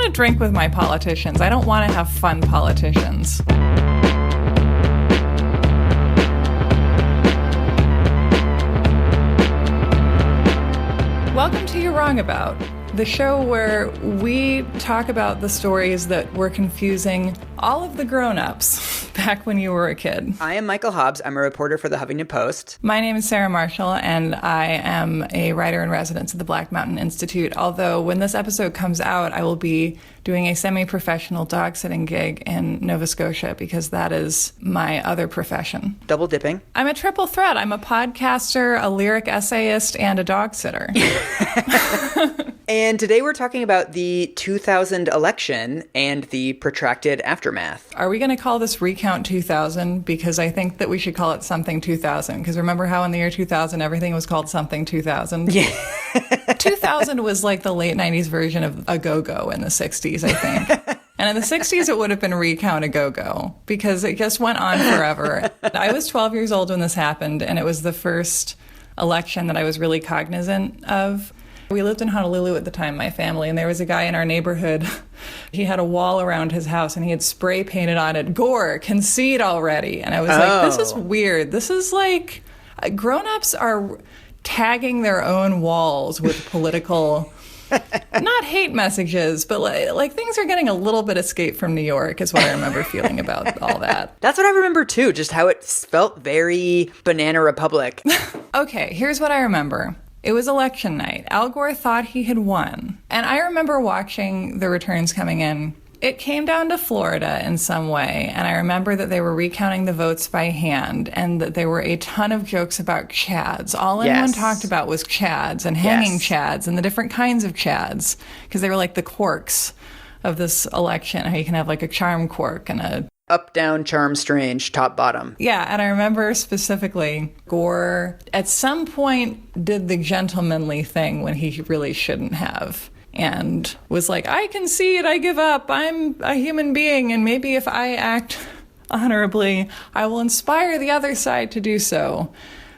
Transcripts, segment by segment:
to drink with my politicians. I don't want to have fun politicians. Welcome to You're Wrong About, the show where we talk about the stories that were confusing all of the grown-ups back when you were a kid. I am Michael Hobbs. I'm a reporter for the Huffington Post. My name is Sarah Marshall, and I am a writer-in-residence at the Black Mountain Institute, although when this episode comes out, I will be doing a semi-professional dog-sitting gig in Nova Scotia because that is my other profession. Double dipping. I'm a triple threat. I'm a podcaster, a lyric essayist, and a dog sitter. And today we're talking about the 2000 election and the protracted aftermath. Are we going to call this Recount 2000? Because I think that we should call it something 2000. Because remember how in the year 2000 everything was called something 2000? Yeah. 2000 was like the late 90s version of a go-go in the 60s, I think. And in the 60s, it would have been Recount a go-go because it just went on forever. I was 12 years old when this happened, and it was the first election that I was really cognizant of. We lived in Honolulu at the time, my family, and there was a guy in our neighborhood. He had a wall around his house, and he had spray painted on it, "Gore, concede already." And I was like, this is weird. This is like, grown-ups are tagging their own walls with political, not hate messages, but like things are getting a little bit escape from New York is what I remember feeling about all that. That's what I remember too, just how it felt very Banana Republic. Okay, here's what I remember. It was election night. Al Gore thought he had won. And I remember watching the returns coming in. It came down to Florida in some way, and I remember that they were recounting the votes by hand and that there were a ton of jokes about chads. All anyone talked about was chads and hanging chads and the different kinds of chads, because they were like the quarks of this election, how you can have like a charm quark and a up, down, charm, strange, top, bottom. Yeah, and I remember specifically Gore at some point did the gentlemanly thing when he really shouldn't have. And was like, I concede, I give up, I'm a human being, and maybe if I act honorably, I will inspire the other side to do so.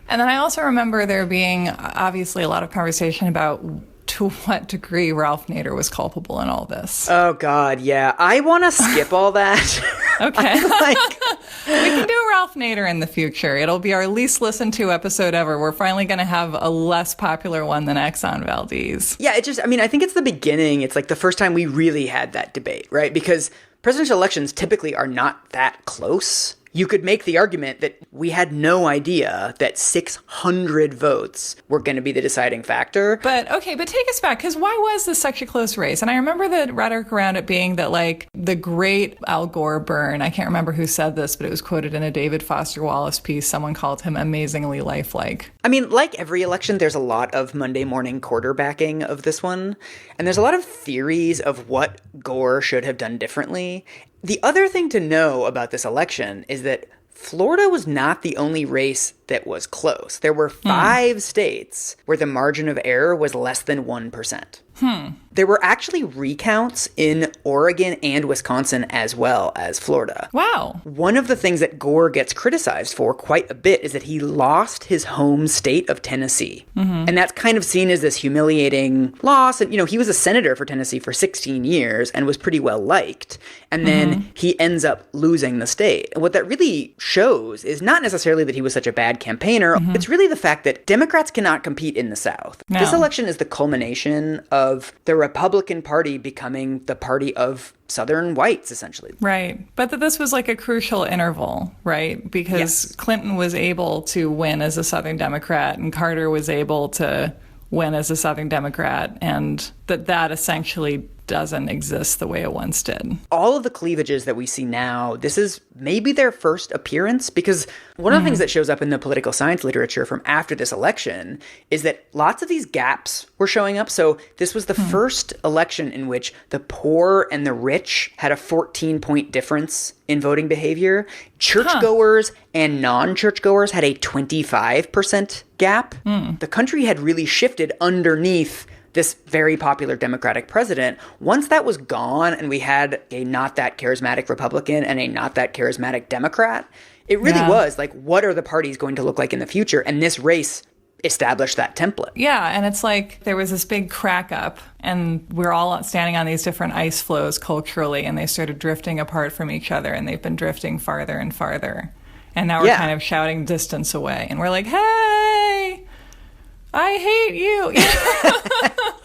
And then I also remember there being obviously a lot of conversation about to what degree Ralph Nader was culpable in all this. Oh, God, yeah. I want to skip all that. Okay. We can do Ralph Nader in the future. It'll be our least listened to episode ever. We're finally going to have a less popular one than Exxon Valdez. Yeah, I think it's the beginning. It's like the first time we really had that debate, right? Because presidential elections typically are not that close. You could make the argument that we had no idea that 600 votes were going to be the deciding factor. But take us back, because why was this such a close race? And I remember the rhetoric around it being that, like, the great Al Gore burn, I can't remember who said this, but it was quoted in a David Foster Wallace piece. Someone called him amazingly lifelike. I mean, like every election, there's a lot of Monday morning quarterbacking of this one. And there's a lot of theories of what Gore should have done differently. The other thing to know about this election is that Florida was not the only race that was close. There were 5 states where the margin of error was less than 1%. There were actually recounts in Oregon and Wisconsin as well as Florida. Wow. One of the things that Gore gets criticized for quite a bit is that he lost his home state of Tennessee. And that's kind of seen as this humiliating loss. And, he was a senator for Tennessee for 16 years and was pretty well liked. And then he ends up losing the state. And what that really shows is not necessarily that he was such a bad campaigner. It's really the fact that Democrats cannot compete in the South. No. This election is the culmination of the Republican Party becoming the party of Southern whites, essentially. Right. But that this was like a crucial interval, right? Because Clinton was able to win as a Southern Democrat and Carter was able to win as a Southern Democrat, and that essentially doesn't exist the way it once did. All of the cleavages that we see now, this is maybe their first appearance, because one of the things that shows up in the political science literature from after this election is that lots of these gaps were showing up. So this was the first election in which the poor and the rich had a 14-point difference in voting behavior. Churchgoers and non-churchgoers had a 25% gap. The country had really shifted underneath this very popular Democratic president. Once that was gone and we had a not that charismatic Republican and a not that charismatic Democrat, it really was like, what are the parties going to look like in the future? And this race establish that template. Yeah, and it's like there was this big crack up, and we're all standing on these different ice floes culturally, and they started drifting apart from each other, and they've been drifting farther and farther. And now we're kind of shouting distance away, and we're like, hey, I hate you.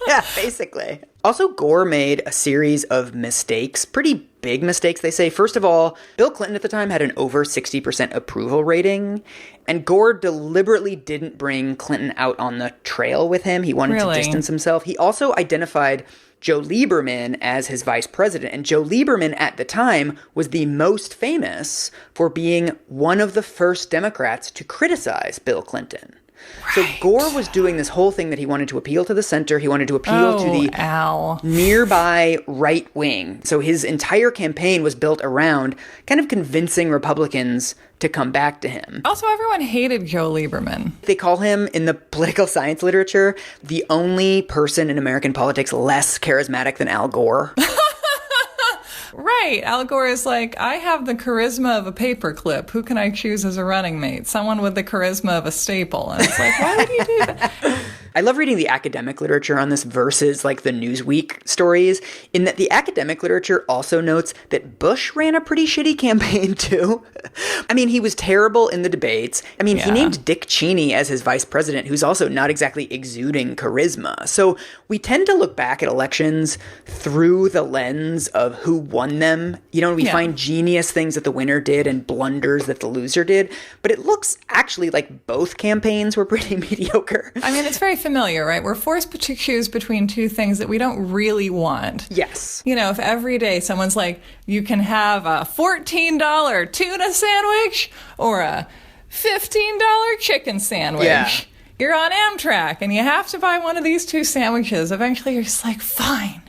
Yeah, basically. Also, Gore made a series of mistakes, pretty big mistakes, they say. First of all, Bill Clinton at the time had an over 60% approval rating, and Gore deliberately didn't bring Clinton out on the trail with him. He wanted to distance himself. He also identified Joe Lieberman as his vice president, and Joe Lieberman at the time was the most famous for being one of the first Democrats to criticize Bill Clinton. Right. So Gore was doing this whole thing that he wanted to appeal to the center. He wanted to appeal to the nearby right wing. So his entire campaign was built around kind of convincing Republicans to come back to him. Also, everyone hated Joe Lieberman. They call him, in the political science literature, the only person in American politics less charismatic than Al Gore. Right. Al Gore is like, I have the charisma of a paperclip. Who can I choose as a running mate? Someone with the charisma of a staple. And it's like, why would you do that? I love reading the academic literature on this versus like the Newsweek stories, in that the academic literature also notes that Bush ran a pretty shitty campaign too. I mean, he was terrible in the debates. I mean, he named Dick Cheney as his vice president, who's also not exactly exuding charisma. So we tend to look back at elections through the lens of who won them. You know, we find genius things that the winner did and blunders that the loser did. But it looks actually like both campaigns were pretty mediocre. I mean, it's very familiar, right? We're forced to choose between two things that we don't really want. Yes. You know, if every day someone's like, you can have a $14 tuna sandwich or a $15 chicken sandwich. Yeah. You're on Amtrak and you have to buy one of these two sandwiches. Eventually you're just like, fine,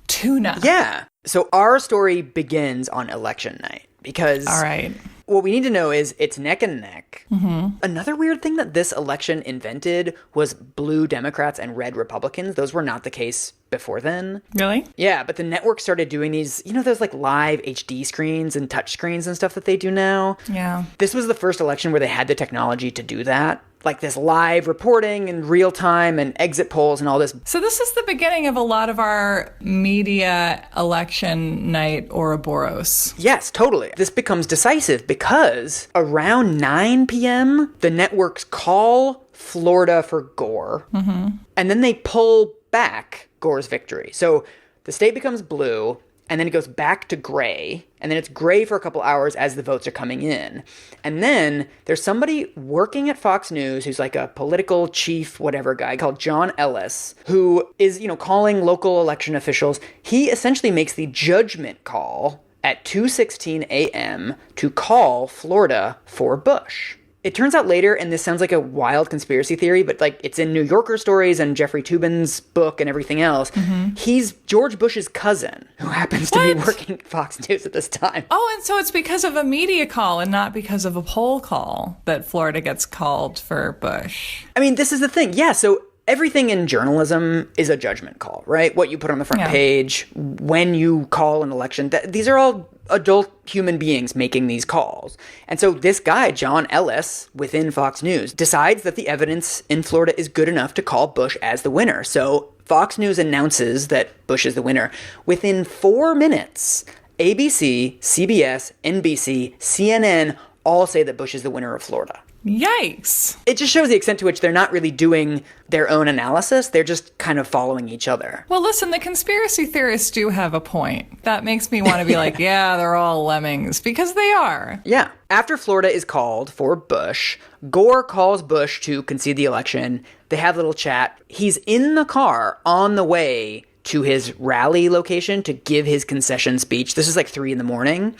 tuna. Yeah. So our story begins on election night because... All right. What we need to know is it's neck and neck. Mm-hmm. Another weird thing that this election invented was blue Democrats and red Republicans. Those were not the case before then. Really? Yeah, but the network started doing these, you know, those like live HD screens and touch screens and stuff that they do now. Yeah. This was the first election where they had the technology to do that. Like this live reporting in real time and exit polls and all this. So this is the beginning of a lot of our media election night Ouroboros. Yes, totally. This becomes decisive because around 9 p.m., the networks call Florida for Gore, and then they pull back Gore's victory. So the state becomes blue, and then it goes back to gray, and then it's gray for a couple hours as the votes are coming in. And then there's somebody working at Fox News who's like a political chief whatever guy called John Ellis, who is, you know, calling local election officials. He essentially makes the judgment call at 2:16 a.m. to call Florida for Bush. It turns out later, and this sounds like a wild conspiracy theory, but like it's in New Yorker stories and Jeffrey Toobin's book and everything else. He's George Bush's cousin who happens to be working at Fox News at this time. Oh, and so it's because of a media call and not because of a poll call that Florida gets called for Bush. I mean, this is the thing. Yeah, so everything in journalism is a judgment call, right? What you put on the front page, when you call an election, these are all adult human beings making these calls. And so this guy, John Ellis, within Fox News, decides that the evidence in Florida is good enough to call Bush as the winner. So Fox News announces that Bush is the winner. Within 4 minutes, ABC, CBS, NBC, CNN all say that Bush is the winner of Florida. Yikes. It just shows the extent to which they're not really doing their own analysis. They're just kind of following each other. Well, listen, the conspiracy theorists do have a point. That makes me want to be like, yeah, they're all lemmings, because they are. Yeah. After Florida is called for Bush, Gore calls Bush to concede the election. They have a little chat. He's in the car on the way to his rally location to give his concession speech. This is like 3 a.m.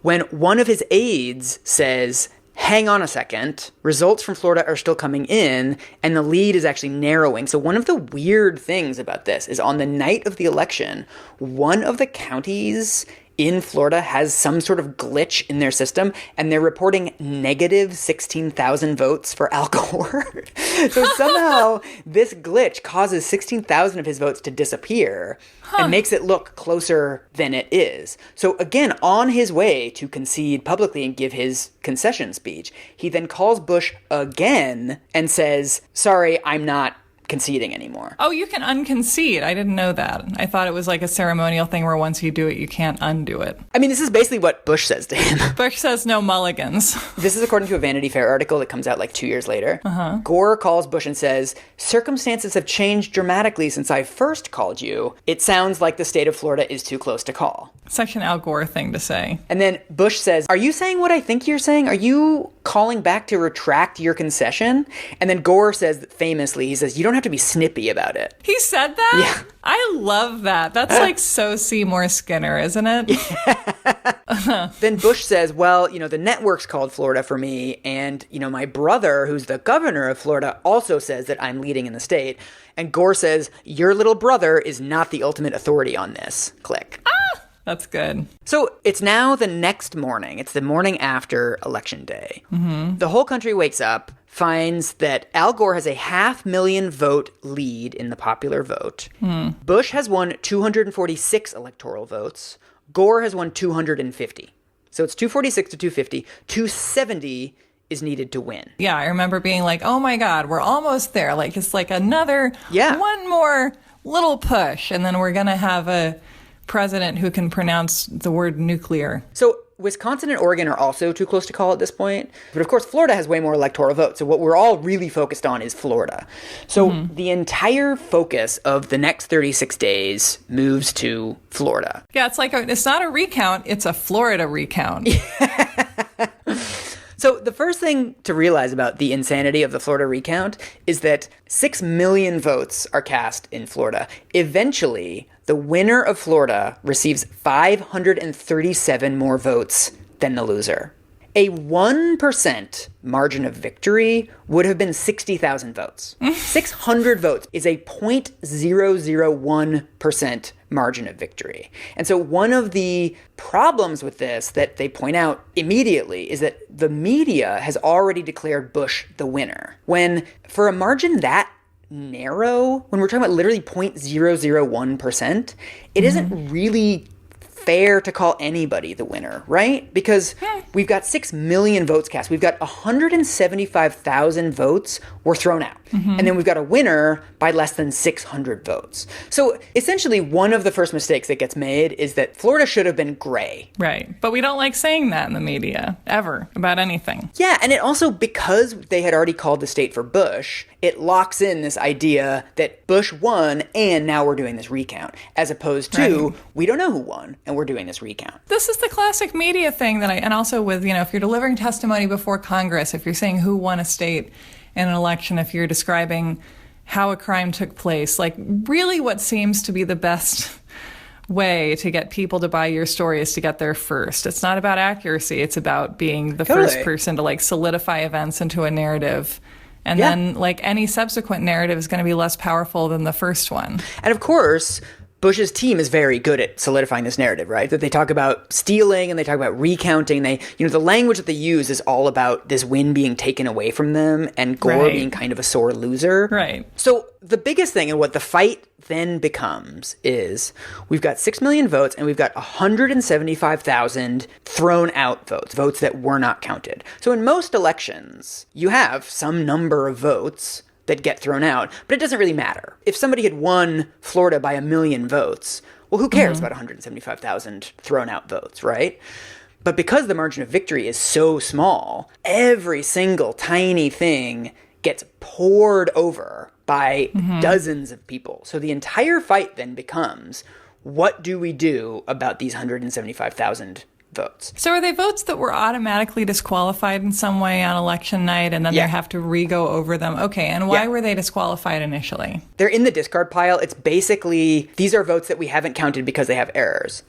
when one of his aides says, hang on a second, results from Florida are still coming in, and the lead is actually narrowing. So one of the weird things about this is on the night of the election, one of the counties in Florida has some sort of glitch in their system, and they're reporting negative 16,000 votes for Al Gore. So somehow this glitch causes 16,000 of his votes to disappear and makes it look closer than it is. So again, on his way to concede publicly and give his concession speech, he then calls Bush again and says, sorry, I'm not conceding anymore. Oh, you can unconcede. I didn't know that. I thought it was like a ceremonial thing where once you do it, you can't undo it. I mean, this is basically what Bush says to him. Bush says no mulligans. This is according to a Vanity Fair article that comes out like 2 years later. Gore calls Bush and says, circumstances have changed dramatically since I first called you. It sounds like the state of Florida is too close to call. Such an Al Gore thing to say. And then Bush says, are you saying what I think you're saying? Are you calling back to retract your concession? And then Gore says, famously, he says, you don't have to be snippy about it. He said that? Yeah. I love that. That's like so Seymour Skinner, isn't it? Then Bush says, well, the network's called Florida for me. And, my brother, who's the governor of Florida, also says that I'm leading in the state. And Gore says, your little brother is not the ultimate authority on this. Click. That's good. So it's now the next morning. It's the morning after Election Day. The whole country wakes up, finds that Al Gore has a 500,000 vote lead in the popular vote. Bush has won 246 electoral votes. Gore has won 250. So it's 246 to 250. 270 is needed to win. Yeah, I remember being like, oh my God, we're almost there. Like, it's like another one more little push, and then we're going to have a president who can pronounce the word nuclear. So Wisconsin and Oregon are also too close to call at this point. But of course, Florida has way more electoral votes. So what we're all really focused on is Florida. So the entire focus of the next 36 days moves to Florida. Yeah, it's not a recount. It's a Florida recount. So the first thing to realize about the insanity of the Florida recount is that 6 million votes are cast in Florida. Eventually, the winner of Florida receives 537 more votes than the loser. A 1% margin of victory would have been 60,000 votes. 600 votes is a 0.001% margin of victory. And so one of the problems with this that they point out immediately is that the media has already declared Bush the winner. When for a margin that narrow, when we're talking about literally 0.001%, it isn't really fair to call anybody the winner, right? Because we've got 6 million votes cast. We've got 175,000 votes were thrown out. And then we've got a winner by less than 600 votes. So essentially, one of the first mistakes that gets made is that Florida should have been gray. Right. But we don't like saying that in the media, ever, about anything. Yeah, and it also, because they had already called the state for Bush, it locks in this idea that Bush won and now we're doing this recount, as opposed to, we don't know who won and we're doing this recount. This is the classic media thing and also with, if you're delivering testimony before Congress, if you're saying who won a state in an election, if you're describing how a crime took place, like really what seems to be the best way to get people to buy your story is to get there first. It's not about accuracy. It's about being the first person to solidify events into a narrative. And then any subsequent narrative is going to be less powerful than the first one. And of course, Bush's team is very good at solidifying this narrative, right? That they talk about stealing and they talk about recounting. The language that they use is all about this win being taken away from them and Gore being kind of a sore loser. Right. So the biggest thing and what the fight then becomes is we've got 6 million votes and we've got 175,000 thrown out votes that were not counted. So in most elections, you have some number of votes that get thrown out, but it doesn't really matter. If somebody had won Florida by 1 million votes, well, who cares about 175,000 thrown out votes, right? But because the margin of victory is so small, every single tiny thing gets poured over by dozens of people. So the entire fight then becomes, what do we do about these 175,000 votes? So are they votes that were automatically disqualified in some way on election night and then they have to re-go over them? Okay, and why were they disqualified initially? They're in the discard pile. It's basically, these are votes that we haven't counted because they have errors.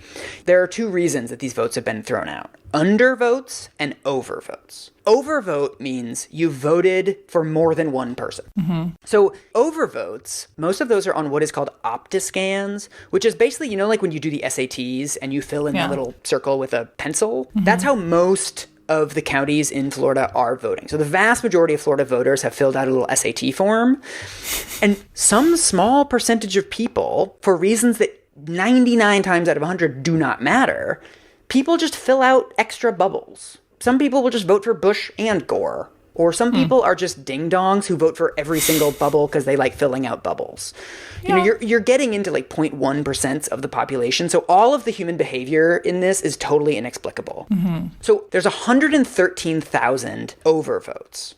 There are two reasons that these votes have been thrown out. undervotes and overvotes. Overvote means you voted for more than one person. So overvotes, most of those are on what is called optiscans, which is basically, you know, like when you do the SATs and you fill in the little circle with a pencil? That's how most of the counties in Florida are voting. So the vast majority of Florida voters have filled out a little SAT form. And some small percentage of people, for reasons that 99 times out of 100 do not matter, people just fill out extra bubbles. Some people will just vote for Bush and Gore. Or some people are just ding-dongs who vote for every single bubble because they like filling out bubbles. You know, you're getting into like 0.1% of the population. So all of the human behavior in this is totally inexplicable. So there's 113,000 overvotes.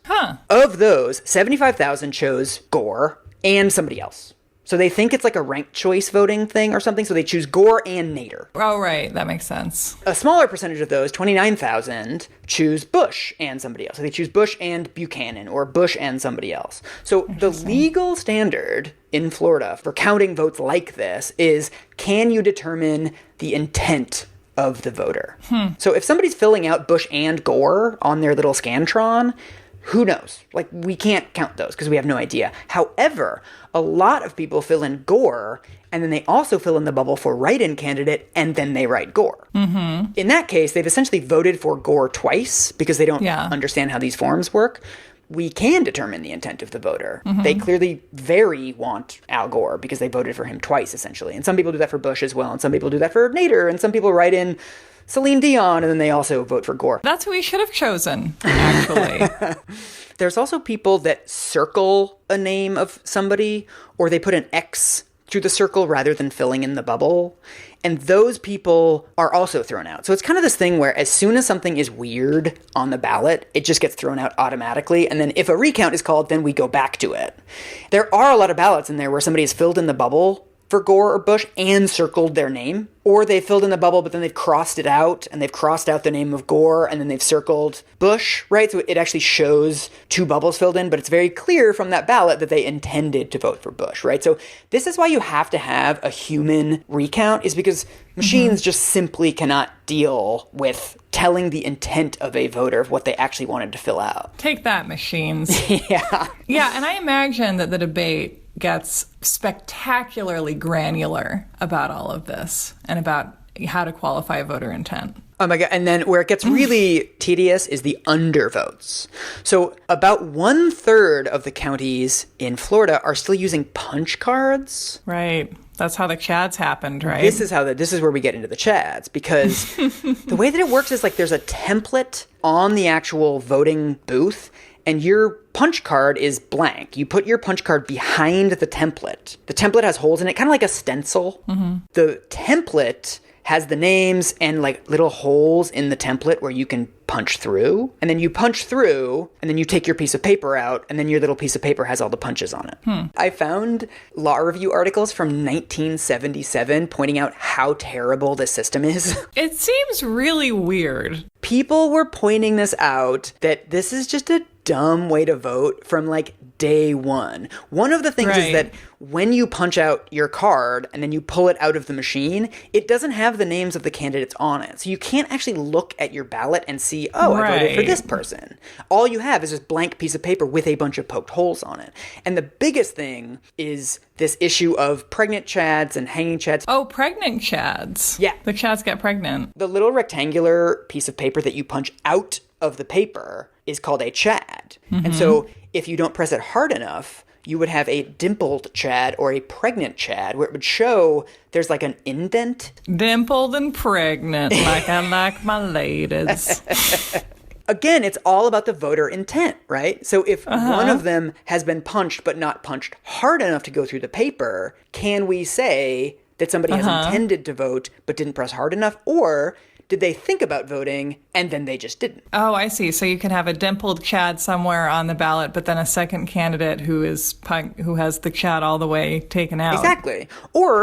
Of those, 75,000 chose Gore and somebody else. So they think it's like a ranked choice voting thing or something. So they choose Gore and Nader. Oh, right. That makes sense. A smaller percentage of those, 29,000, choose Bush and somebody else. So they choose Bush and Buchanan or Bush and somebody else. So the legal standard in Florida for counting votes like this is, can you determine the intent of the voter? So if somebody's filling out Bush and Gore on their little Scantron, who knows? Like, we can't count those because we have no idea. However, a lot of people fill in Gore, and then they also fill in the bubble for write-in candidate, and then they write Gore. In that case, they've essentially voted for Gore twice because they don't understand how these forms work. We can determine the intent of the voter. They clearly very want Al Gore because they voted for him twice, essentially. And some people do that for Bush as well, and some people do that for Nader, and some people write in Celine Dion, and then they also vote for Gore. That's who we should have chosen, actually. There's also people that circle a name of somebody, or they put an X through the circle rather than filling in the bubble. And those people are also thrown out. So it's kind of this thing where as soon as something is weird on the ballot, it just gets thrown out automatically. And then if a recount is called, then we go back to it. There are a lot of ballots in there where somebody has filled in the bubble for Gore or Bush and circled their name. Or they filled in the bubble, but then they've crossed it out, and they've crossed out the name of Gore, and then they've circled Bush, right? So it actually shows two bubbles filled in, but it's very clear from that ballot that they intended to vote for Bush, right? So this is why you have to have a human recount, is because machines just simply cannot deal with telling the intent of a voter of what they actually wanted to fill out. Take that, machines. Yeah, and I imagine that the debate gets spectacularly granular about all of this and about how to qualify voter intent. Oh my God. And then where it gets really tedious is the undervotes. So about 1/3 of the counties in Florida are still using punch cards. Right. That's how the chads happened, right? This is where we get into the chads, because the way that it works is like there's a template on the actual voting booth, and your punch card is blank. You put your punch card behind the template. The template has holes in it, kind of like a stencil. The template has the names and like little holes in the template where you can punch through. And then you punch through, and then you take your piece of paper out, and then your little piece of paper has all the punches on it. I found law review articles from 1977 pointing out how terrible this system is. It seems really weird. People were pointing this out, that this is just a dumb way to vote from like day one. One of the things is that when you punch out your card and then you pull it out of the machine, it doesn't have the names of the candidates on it. So you can't actually look at your ballot and see, I voted for this person. All you have is this blank piece of paper with a bunch of poked holes on it. And the biggest thing is this issue of pregnant chads and hanging chads. Oh, pregnant chads. Yeah. The chads get pregnant. The little rectangular piece of paper that you punch out of the paper is called a chad. And so if you don't press it hard enough, you would have a dimpled chad or a pregnant chad, where it would show there's like an indent. Dimpled and pregnant, like I like my ladies. Again, it's all about the voter intent, right? So if one of them has been punched but not punched hard enough to go through the paper, can we say that somebody has intended to vote but didn't press hard enough? Or did they think about voting and then they just didn't? Oh, I see. So you can have a dimpled chad somewhere on the ballot, but then a second candidate who has the chad all the way taken out. Exactly. Or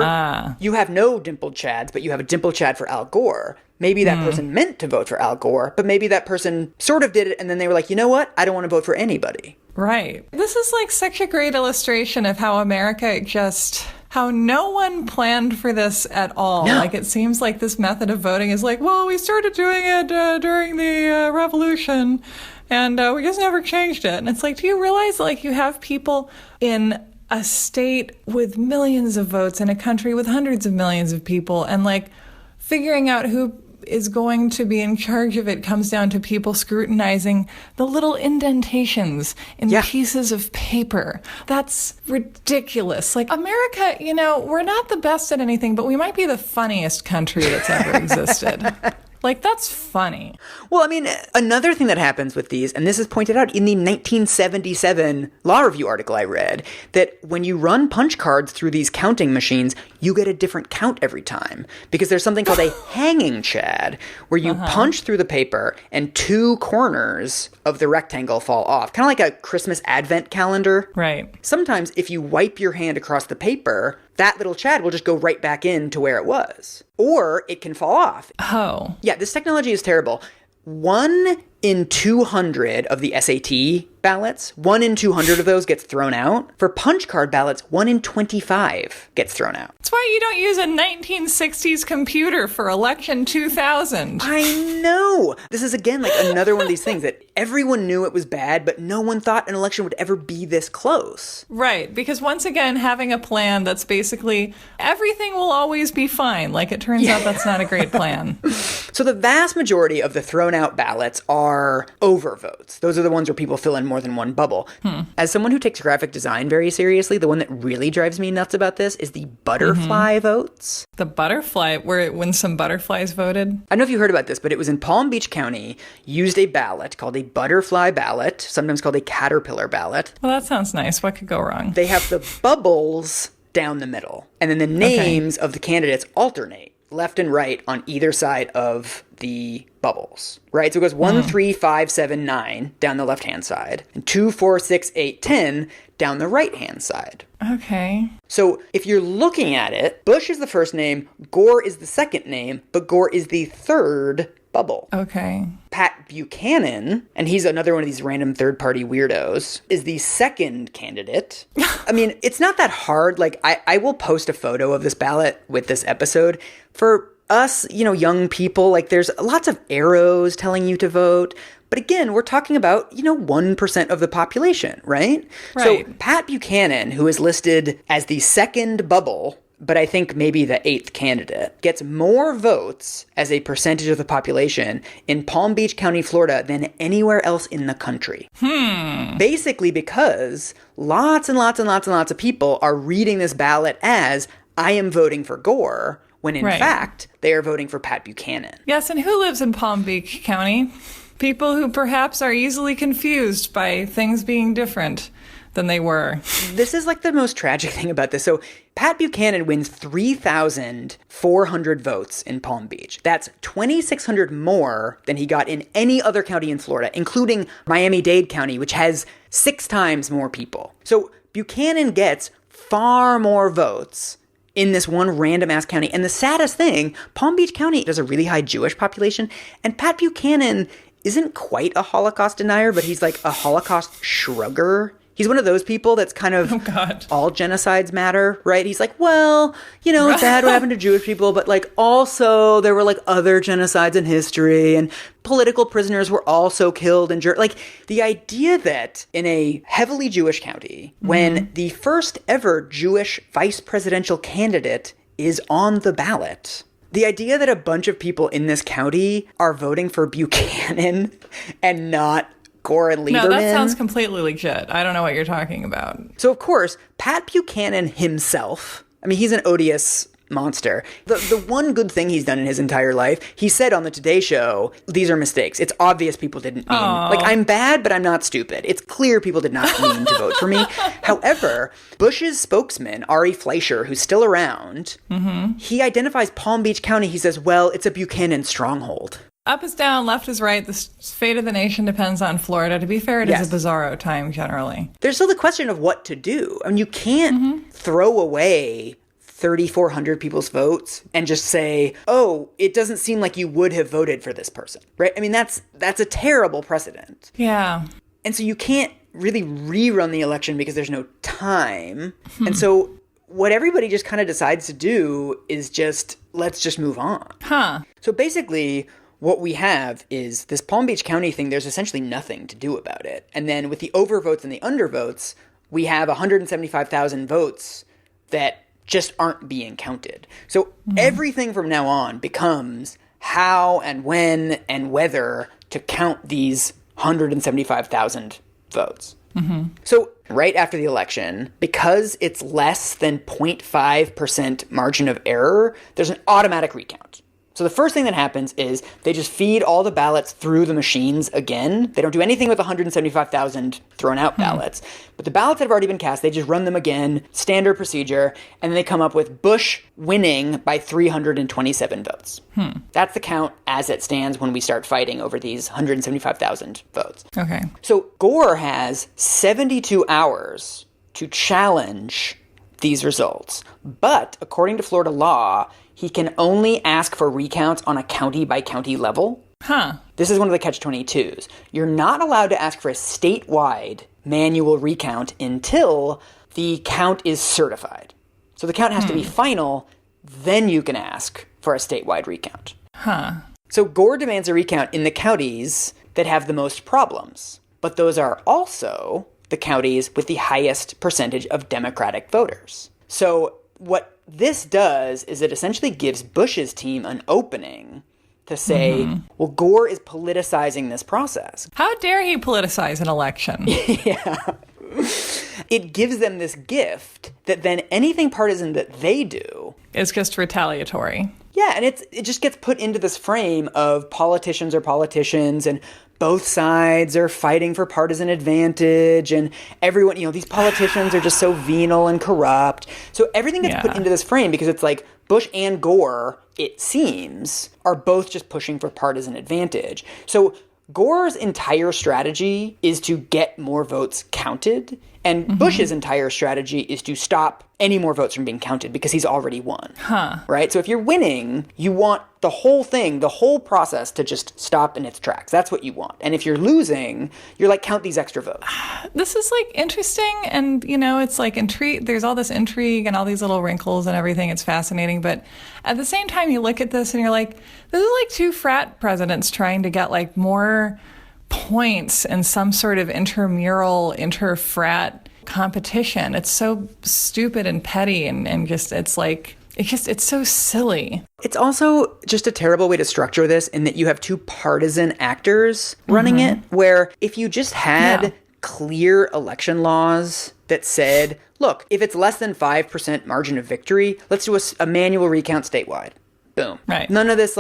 you have no dimpled chads, but you have a dimpled chad for Al Gore. Maybe that person meant to vote for Al Gore, but maybe that person sort of did it, and then they were like, you know what? I don't want to vote for anybody. Right. This is like such a great illustration of how America just how no one planned for this at all. No. Like, it seems like this method of voting is like, well, we started doing it during the revolution, and we just never changed it. And it's like, do you realize, like, you have people in a state with millions of votes in a country with hundreds of millions of people, and, like, figuring out who is going to be in charge of it comes down to people scrutinizing the little indentations in pieces of paper. That's ridiculous. Like, America, you know, we're not the best at anything, but we might be the funniest country that's ever existed. Like, that's funny. Well, I mean, another thing that happens with these, and this is pointed out in the 1977 Law Review article I read, that when you run punch cards through these counting machines, you get a different count every time. Because there's something called a hanging chad, where you punch through the paper and two corners of the rectangle fall off. Kind of like a Christmas advent calendar. Right. Sometimes if you wipe your hand across the paper, that little chad will just go right back into where it was. Or it can fall off. Oh. Yeah, this technology is terrible. 1 in 200 of the SAT ballots, 1 in 200 of those gets thrown out. For punch card ballots, 1 in 25 gets thrown out. That's why you don't use a 1960s computer for election 2000. I know. This is, again, like another one of these things that everyone knew it was bad, but no one thought an election would ever be this close. Right, because once again, having a plan that's basically everything will always be fine. Like, it turns out that's not a great plan. So the vast majority of the thrown out ballots are overvotes. Those are the ones where people fill in more than one bubble. As someone who takes graphic design very seriously, the one that really drives me nuts about this is the butterfly votes. The butterfly, when some butterflies voted? I don't know if you heard about this, but it was in Palm Beach County, used a ballot called a butterfly ballot, sometimes called a caterpillar ballot. Well, that sounds nice. What could go wrong? They have the bubbles down the middle, and then the names of the candidates alternate left and right on either side of the bubbles, right? So it goes 1, 3, 5, 7, 9 down the left-hand side, and 2, 4, 6, 8, 10 down the right-hand side. Okay. So if you're looking at it, Bush is the first name, Gore is the second name, but Gore is the third bubble. Okay. Pat Buchanan, and he's another one of these random third-party weirdos, is the second candidate. I mean, it's not that hard. Like, I will post a photo of this ballot with this episode. For us, you know, young people, like, there's lots of arrows telling you to vote. But again, we're talking about, 1% of the population, right? Right. So Pat Buchanan, who is listed as the second bubble, but I think maybe the 8th candidate, gets more votes as a percentage of the population in Palm Beach County, Florida, than anywhere else in the country. Basically because lots and lots and lots and lots of people are reading this ballot as, I am voting for Gore, when in fact, they are voting for Pat Buchanan. Yes, and who lives in Palm Beach County? People who perhaps are easily confused by things being different than they were. This is like the most tragic thing about this. So Pat Buchanan wins 3,400 votes in Palm Beach. That's 2,600 more than he got in any other county in Florida, including Miami-Dade County, which has 6 times more people. So Buchanan gets far more votes in this one random-ass county. And the saddest thing, Palm Beach County has a really high Jewish population, and Pat Buchanan isn't quite a Holocaust denier, but he's like a Holocaust shrugger. He's one of those people that's kind of, all genocides matter, right? He's like, well, it's bad what happened to Jewish people, but like also there were like other genocides in history, and political prisoners were also killed in like the idea that in a heavily Jewish county, when the first ever Jewish vice presidential candidate is on the ballot, the idea that a bunch of people in this county are voting for Buchanan and not Gore and Lieberman. No, that sounds completely legit. I don't know what you're talking about. So, of course, Pat Buchanan himself, I mean, he's an odious monster. The one good thing he's done in his entire life, he said on the Today Show, these are mistakes. It's obvious people didn't mean, like, I'm bad, but I'm not stupid. It's clear people did not mean to vote for me. However, Bush's spokesman, Ari Fleischer, who's still around, he identifies Palm Beach County. He says, well, it's a Buchanan stronghold. Up is down, left is right. The fate of the nation depends on Florida. To be fair, it is a bizarro time generally. There's still the question of what to do. I mean, you can't throw away 3,400 people's votes and just say, oh, it doesn't seem like you would have voted for this person, right? I mean, that's a terrible precedent. Yeah. And so you can't really rerun the election because there's no time. And so what everybody just kind of decides to do is let's just move on. Huh. So basically, what we have is this Palm Beach County thing, there's essentially nothing to do about it. And then with the overvotes and the undervotes, we have 175,000 votes that just aren't being counted. So everything from now on becomes how and when and whether to count these 175,000 votes. So right after the election, because it's less than 0.5% margin of error, there's an automatic recount. So the first thing that happens is they just feed all the ballots through the machines again. They don't do anything with 175,000 thrown out ballots. But the ballots that have already been cast, they just run them again, standard procedure, and then they come up with Bush winning by 327 votes. That's the count as it stands when we start fighting over these 175,000 votes. Okay. So Gore has 72 hours to challenge these results. But according to Florida law, he can only ask for recounts on a county-by-county level. Huh. This is one of the catch-22s. You're not allowed to ask for a statewide manual recount until the count is certified. So the count has to be final, then you can ask for a statewide recount. Huh. So Gore demands a recount in the counties that have the most problems. But those are also the counties with the highest percentage of Democratic voters. So what this does is it essentially gives Bush's team an opening to say, well, Gore is politicizing this process. How dare he politicize an election? Yeah. It gives them this gift that then anything partisan that they do It's just retaliatory. Yeah, and it just gets put into this frame of politicians are politicians and both sides are fighting for partisan advantage and everyone, these politicians are just so venal and corrupt. So everything gets put into this frame because it's like Bush and Gore, it seems, are both just pushing for partisan advantage. So Gore's entire strategy is to get more votes counted, and Bush's entire strategy is to stop any more votes from being counted because he's already won. Right? So if you're winning, you want the whole thing, the whole process to just stop in its tracks. That's what you want. And if you're losing, you're like, count these extra votes. This is interesting, and it's intrigue. There's all this intrigue and all these little wrinkles and everything. It's fascinating, but at the same time, you look at this and you're like, this is like two frat presidents trying to get more points in some sort of intramural, inter-frat competition. It's so stupid and petty and just, it's so silly. It's also just a terrible way to structure this in that you have two partisan actors running it, where if you just had clear election laws that said, look, if it's less than 5% margin of victory, let's do a manual recount statewide. Boom. Right. None of this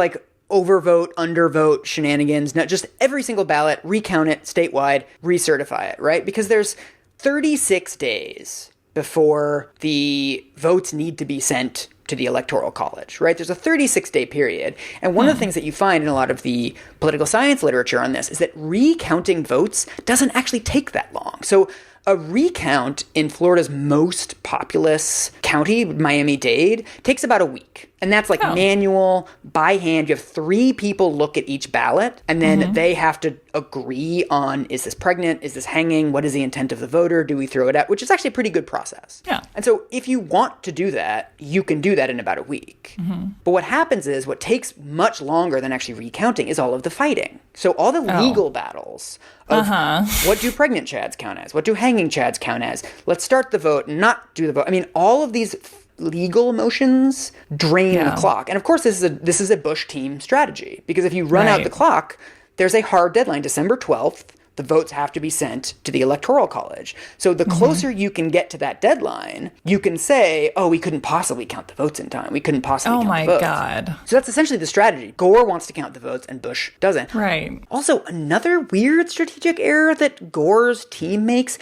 overvote, undervote shenanigans. No, just every single ballot, recount it statewide, recertify it, right? Because there's 36 days before the votes need to be sent to the Electoral College, right? There's a 36-day period. And one of the things that you find in a lot of the political science literature on this is that recounting votes doesn't actually take that long. So a recount in Florida's most populous county, Miami-Dade, takes about a week. And that's manual, by hand. You have 3 people look at each ballot, and then they have to agree on, is this pregnant? Is this hanging? What is the intent of the voter? Do we throw it out? Which is actually a pretty good process. Yeah. And so if you want to do that, you can do that in about a week. But what happens is what takes much longer than actually recounting is all of the fighting. So all the legal battles of what do pregnant chads count as? What do hanging chads count as? Let's start the vote and not do the vote. I mean, all of these legal motions drain the clock. And of course, this is a Bush team strategy, because if you run out the clock, there's a hard deadline, December 12th. The votes have to be sent to the Electoral College. So the closer you can get to that deadline, you can say, oh, we couldn't possibly count the votes in time. We couldn't possibly count the votes. Oh, my God. So that's essentially the strategy. Gore wants to count the votes and Bush doesn't. Right. Also, another weird strategic error that Gore's team makes,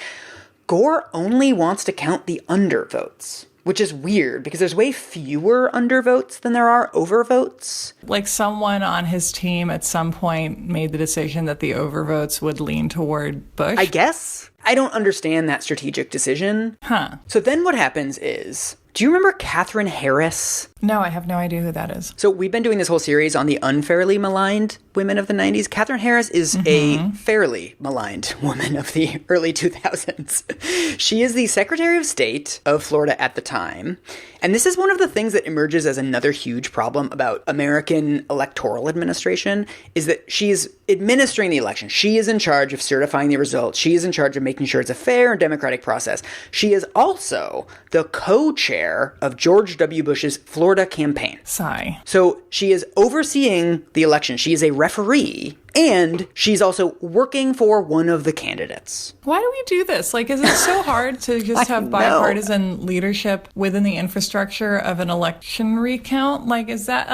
Gore only wants to count the undervotes, which is weird because there's way fewer undervotes than there are overvotes. Someone on his team at some point made the decision that the overvotes would lean toward Bush? I guess. I don't understand that strategic decision. Huh. So then what happens is Do you remember Katherine Harris? No, I have no idea who that is. So we've been doing this whole series on the unfairly maligned women of the 90s. Katherine Harris is a fairly maligned woman of the early 2000s. She is the Secretary of State of Florida at the time. And this is one of the things that emerges as another huge problem about American electoral administration, is that she's administering the election. She is in charge of certifying the results. She is in charge of making sure it's a fair and democratic process. She is also the co-chair of George W. Bush's Florida campaign. Sigh. So she is overseeing the election. She is a referee, and she's also working for one of the candidates. Why do we do this? Like, is it so hard to just have bipartisan leadership within the infrastructure of an election recount? Like, is that,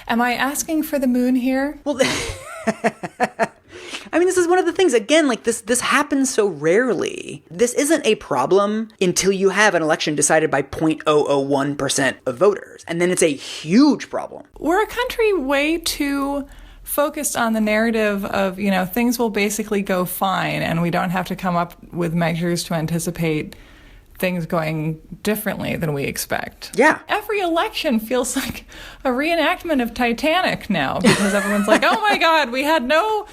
am I asking for the moon here? Well, I mean, this is one of the things, again, like this happens so rarely. This isn't a problem until you have an election decided by 0.001% of voters. And then it's a huge problem. We're a country way too focused on the narrative of, things will basically go fine and we don't have to come up with measures to anticipate things going differently than we expect. Yeah. Every election feels like a reenactment of Titanic now, because everyone's like, oh my God, we had no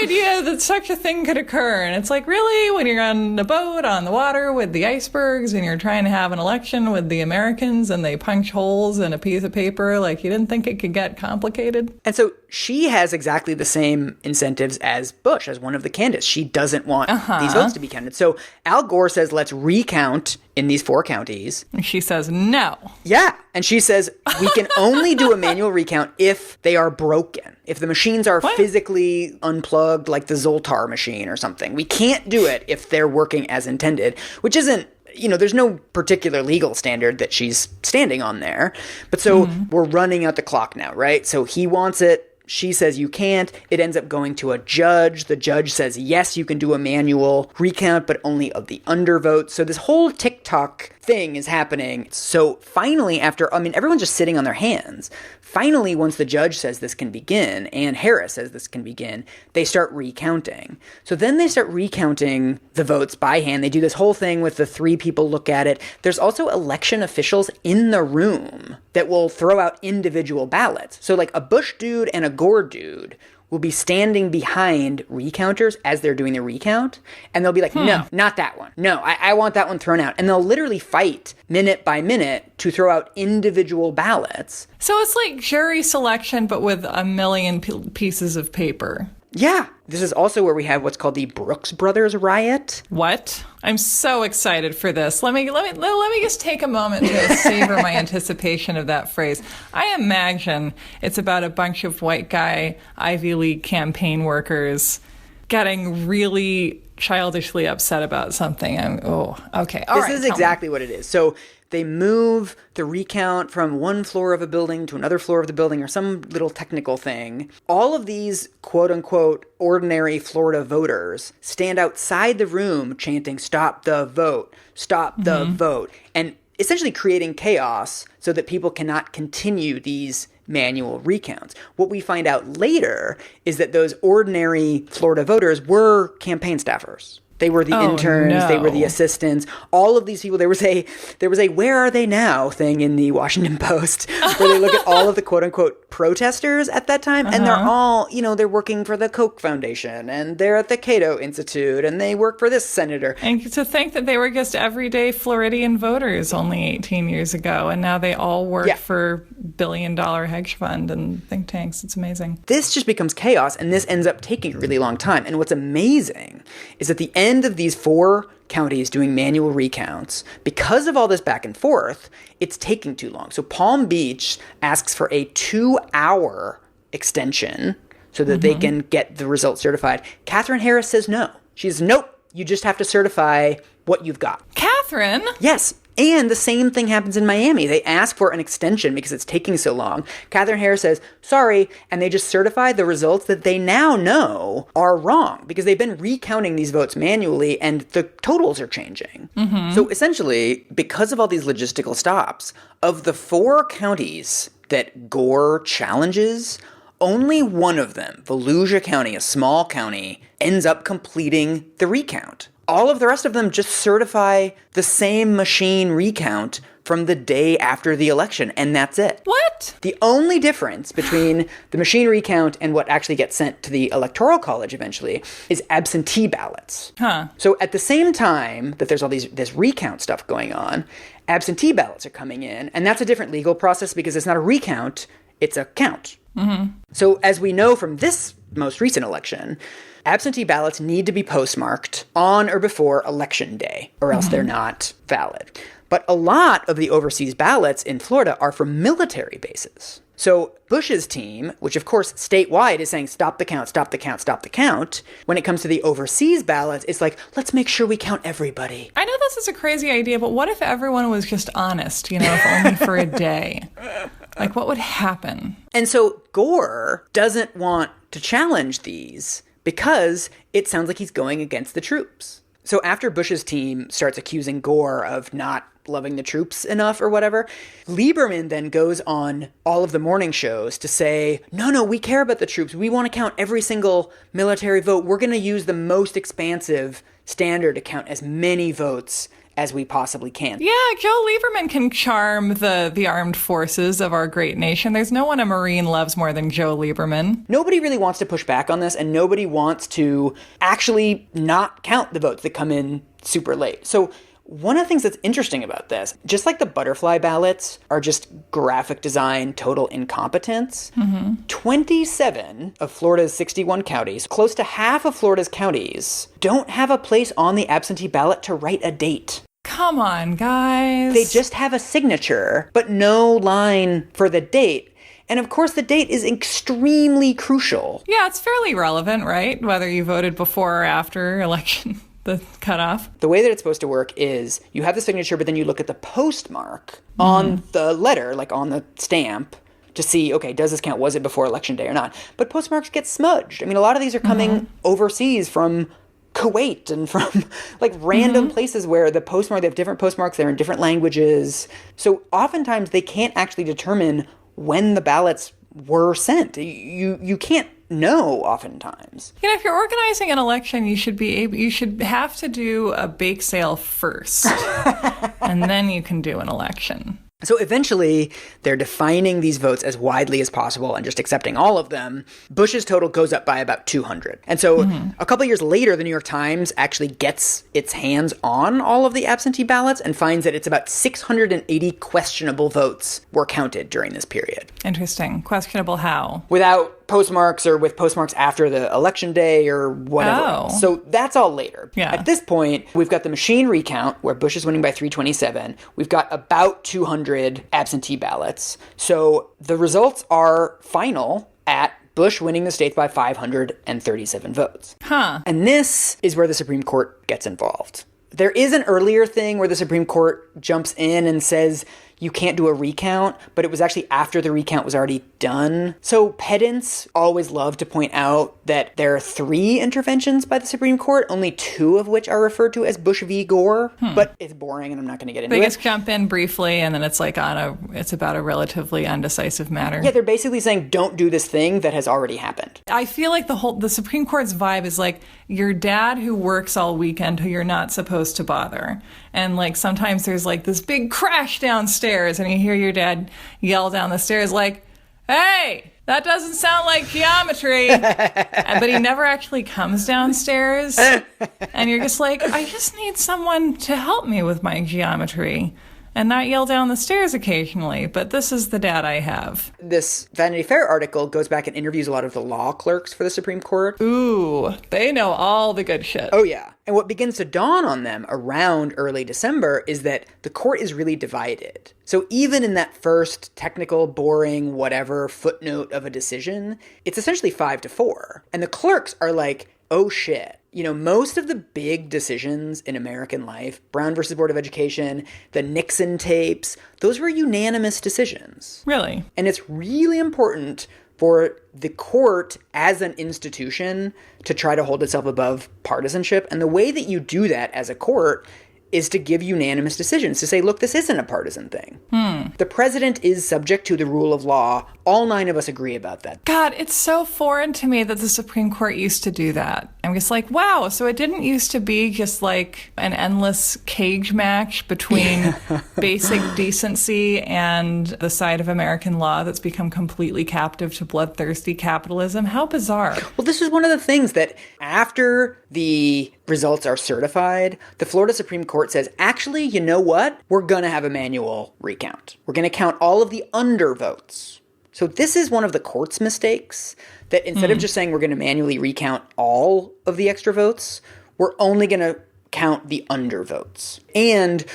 idea that such a thing could occur. And it's like, really? When you're on a boat on the water with the icebergs and you're trying to have an election with the Americans and they punch holes in a piece of paper, like you didn't think it could get complicated? And so she has exactly the same incentives as Bush, as one of the candidates. She doesn't want these votes to be counted. So Al Gore says, let's recount in these 4 counties. And she says, no. Yeah. And she says, we can only do a manual recount if they are broken. If the machines are physically unplugged, like the Zoltar machine or something. We can't do it if they're working as intended, which isn't, there's no particular legal standard that she's standing on there. But so we're running out the clock now, right? So he wants it. She says you can't. It ends up going to a judge. The judge says, yes, you can do a manual recount, but only of the undervotes. So this whole TikTok thing is happening. So finally, everyone's just sitting on their hands. Finally, once the judge says this can begin, and Harris says this can begin, they start recounting. So then they start recounting the votes by hand. They do this whole thing with the 3 people look at it. There's also election officials in the room that will throw out individual ballots. So like a Bush dude and a Gore dude will be standing behind recounters as they're doing the recount, and they'll be like, no, not that one. No, I want that one thrown out. And they'll literally fight minute by minute to throw out individual ballots. So it's like jury selection, but with a million pieces of paper. Yeah. This is also where we have what's called the Brooks Brothers riot. What? I'm so excited for this. Let me just take a moment to savor my anticipation of that phrase. I imagine it's about a bunch of white guy Ivy League campaign workers getting really childishly upset about something. Okay. This is exactly what it is. So they move the recount from one floor of a building to another floor of the building, or some little technical thing. All of these quote-unquote ordinary Florida voters stand outside the room chanting, stop the vote, stop the vote, and essentially creating chaos so that people cannot continue these manual recounts. What we find out later is that those ordinary Florida voters were campaign staffers. They were the interns, they were the assistants, all of these people. There was a where are they now thing in the Washington Post where they look at all of the quote unquote protesters at that time, and they're all, they're working for the Koch Foundation, and they're at the Cato Institute, and they work for this senator. And to think that they were just everyday Floridian voters only 18 years ago, and now they all work for billion-dollar hedge fund and think tanks. It's amazing. This just becomes chaos, and this ends up taking a really long time. And what's amazing is at the end of these 4 counties doing manual recounts, because of all this back and forth, it's taking too long. So Palm Beach asks for a 2-hour extension so that they can get the results certified. Katherine Harris says no. She says, nope, you just have to certify what you've got. Katherine? Yes. And the same thing happens in Miami. They ask for an extension because it's taking so long. Katherine Harris says, sorry, and they just certify the results that they now know are wrong because they've been recounting these votes manually and the totals are changing. So essentially, because of all these logistical stops, of the 4 counties that Gore challenges, only one of them, Volusia County, a small county, ends up completing the recount. All of the rest of them just certify the same machine recount for from the day after the election, and that's it. What? The only difference between the machine recount and what actually gets sent to the Electoral College eventually is absentee ballots. Huh. So at the same time that there's all this recount stuff going on, absentee ballots are coming in, and that's a different legal process because it's not a recount, it's a count. Mm-hmm. So as we know from this most recent election, absentee ballots need to be postmarked on or before Election Day, or else they're not valid. But a lot of the overseas ballots in Florida are from military bases. So Bush's team, which of course statewide is saying stop the count, stop the count, stop the count, when it comes to the overseas ballots, it's like, let's make sure we count everybody. I know this is a crazy idea, but what if everyone was just honest, if only for a day? Like, what would happen? And so Gore doesn't want to challenge these because it sounds like he's going against the troops. So after Bush's team starts accusing Gore of not loving the troops enough or whatever, Lieberman then goes on all of the morning shows to say, no, we care about the troops. We want to count every single military vote. We're going to use the most expansive standard to count as many votes as we possibly can. Yeah, Joe Lieberman can charm the armed forces of our great nation. There's no one a Marine loves more than Joe Lieberman. Nobody really wants to push back on this, and nobody wants to actually not count the votes that come in super late. So one of the things that's interesting about this, just like the butterfly ballots are just graphic design total incompetence, 27 of Florida's 61 counties, close to half of Florida's counties, don't have a place on the absentee ballot to write a date. Come on, guys. They just have a signature, but no line for the date. And of course, the date is extremely crucial. Yeah, it's fairly relevant, right? Whether you voted before or after election. The cutoff. The way that it's supposed to work is you have the signature, but then you look at the postmark on the letter, like on the stamp, to see, okay, does this count? Was it before Election Day or not? But postmarks get smudged. I mean, a lot of these are coming overseas from Kuwait and from like random places where the postmark, they have different postmarks, they're in different languages. So oftentimes they can't actually determine when the ballots were sent. You can't know oftentimes. If you're organizing an election, you should have to do a bake sale first, and then you can do an election. So eventually, they're defining these votes as widely as possible and just accepting all of them. Bush's total goes up by about 200. And so a couple years later, the New York Times actually gets its hands on all of the absentee ballots and finds that it's about 680 questionable votes were counted during this period. Interesting. Questionable how? Without postmarks or with postmarks after the election day or whatever. Oh. So that's all later. Yeah. At this point, we've got the machine recount where Bush is winning by 327. We've got about 200 absentee ballots. So the results are final at Bush winning the states by 537 votes. Huh. And this is where the Supreme Court gets involved. There is an earlier thing where the Supreme Court jumps in and says you can't do a recount, but it was actually after the recount was already done. So pedants always love to point out that there are 3 interventions by the Supreme Court, only 2 of which are referred to as Bush v. Gore. But it's boring and I'm not going to get into it. They just jump in briefly and then it's like it's about a relatively undecisive matter. Yeah, they're basically saying don't do this thing that has already happened. I feel like the Supreme Court's vibe is like your dad who works all weekend who you're not supposed to bother. And like sometimes there's like this big crash downstairs and you hear your dad yell down the stairs like, "Hey, that doesn't sound like geometry." But he never actually comes downstairs. And you're just like, I just need someone to help me with my geometry and not yell down the stairs occasionally. But this is the dad I have. This Vanity Fair article goes back and interviews a lot of the law clerks for the Supreme Court. Ooh, they know all the good shit. Oh, yeah. And what begins to dawn on them around early December is that the court is really divided. So even in that first technical, boring, whatever footnote of a decision, it's essentially 5-4. And the clerks are like, oh shit. Most of the big decisions in American life, Brown versus Board of Education, the Nixon tapes, those were unanimous decisions. Really? And it's really important for the court as an institution to try to hold itself above partisanship. And the way that you do that as a court is to give unanimous decisions, to say, look, this isn't a partisan thing. The president is subject to the rule of law. All 9 of us agree about that. God, it's so foreign to me that the Supreme Court used to do that. I'm just like, wow, so it didn't used to be just like an endless cage match between basic decency and the side of American law that's become completely captive to bloodthirsty capitalism. How bizarre. Well, this is one of the things that after the results are certified, the Florida Supreme Court says, actually, you know what? We're going to have a manual recount. We're going to count all of the undervotes. So this is one of the court's mistakes, that instead of just saying we're going to manually recount all of the extra votes, we're only going to count the undervotes. And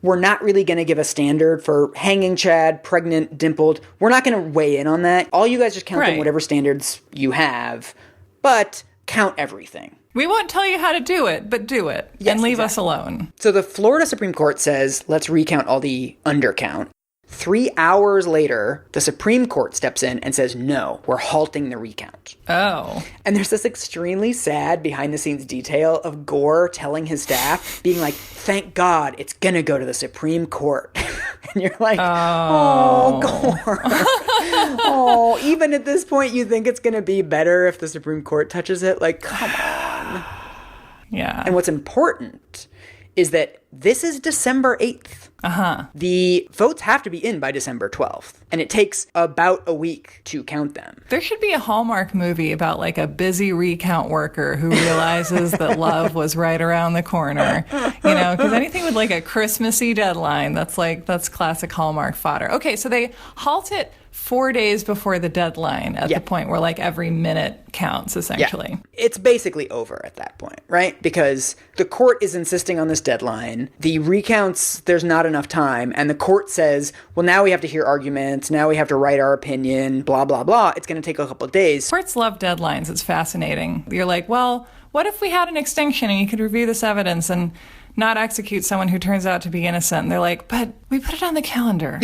we're not really going to give a standard for hanging Chad, pregnant, dimpled. We're not going to weigh in on that. All you guys just count them whatever standards you have, but count everything. We won't tell you how to do it, but do it. Yes, and leave us alone. So the Florida Supreme Court says, let's recount all the undercount. 3 hours later, the Supreme Court steps in and says, no, we're halting the recount. Oh. And there's this extremely sad behind-the-scenes detail of Gore telling his staff, being like, thank God it's going to go to the Supreme Court. And you're like, oh Gore. Oh, even at this point, you think it's going to be better if the Supreme Court touches it? Like, come on. Yeah. And what's important is that this is December 8th. The votes have to be in by December 12th, and it takes about a week to count them. There should be a Hallmark movie about like a busy recount worker who realizes that love was right around the corner. You know, because anything with like a Christmassy deadline, that's classic Hallmark fodder. Okay, so they halt it 4 days before the deadline at the point where like every minute counts, essentially. Yeah. It's basically over at that point, right? Because the court is insisting on this deadline. The recounts, there's not enough time. And the court says, well, now we have to hear arguments. Now we have to write our opinion, blah, blah, blah. It's going to take a couple of days. Courts love deadlines. It's fascinating. You're like, well, what if we had an extinction and you could review this evidence and not execute someone who turns out to be innocent? And they're like, but we put it on the calendar.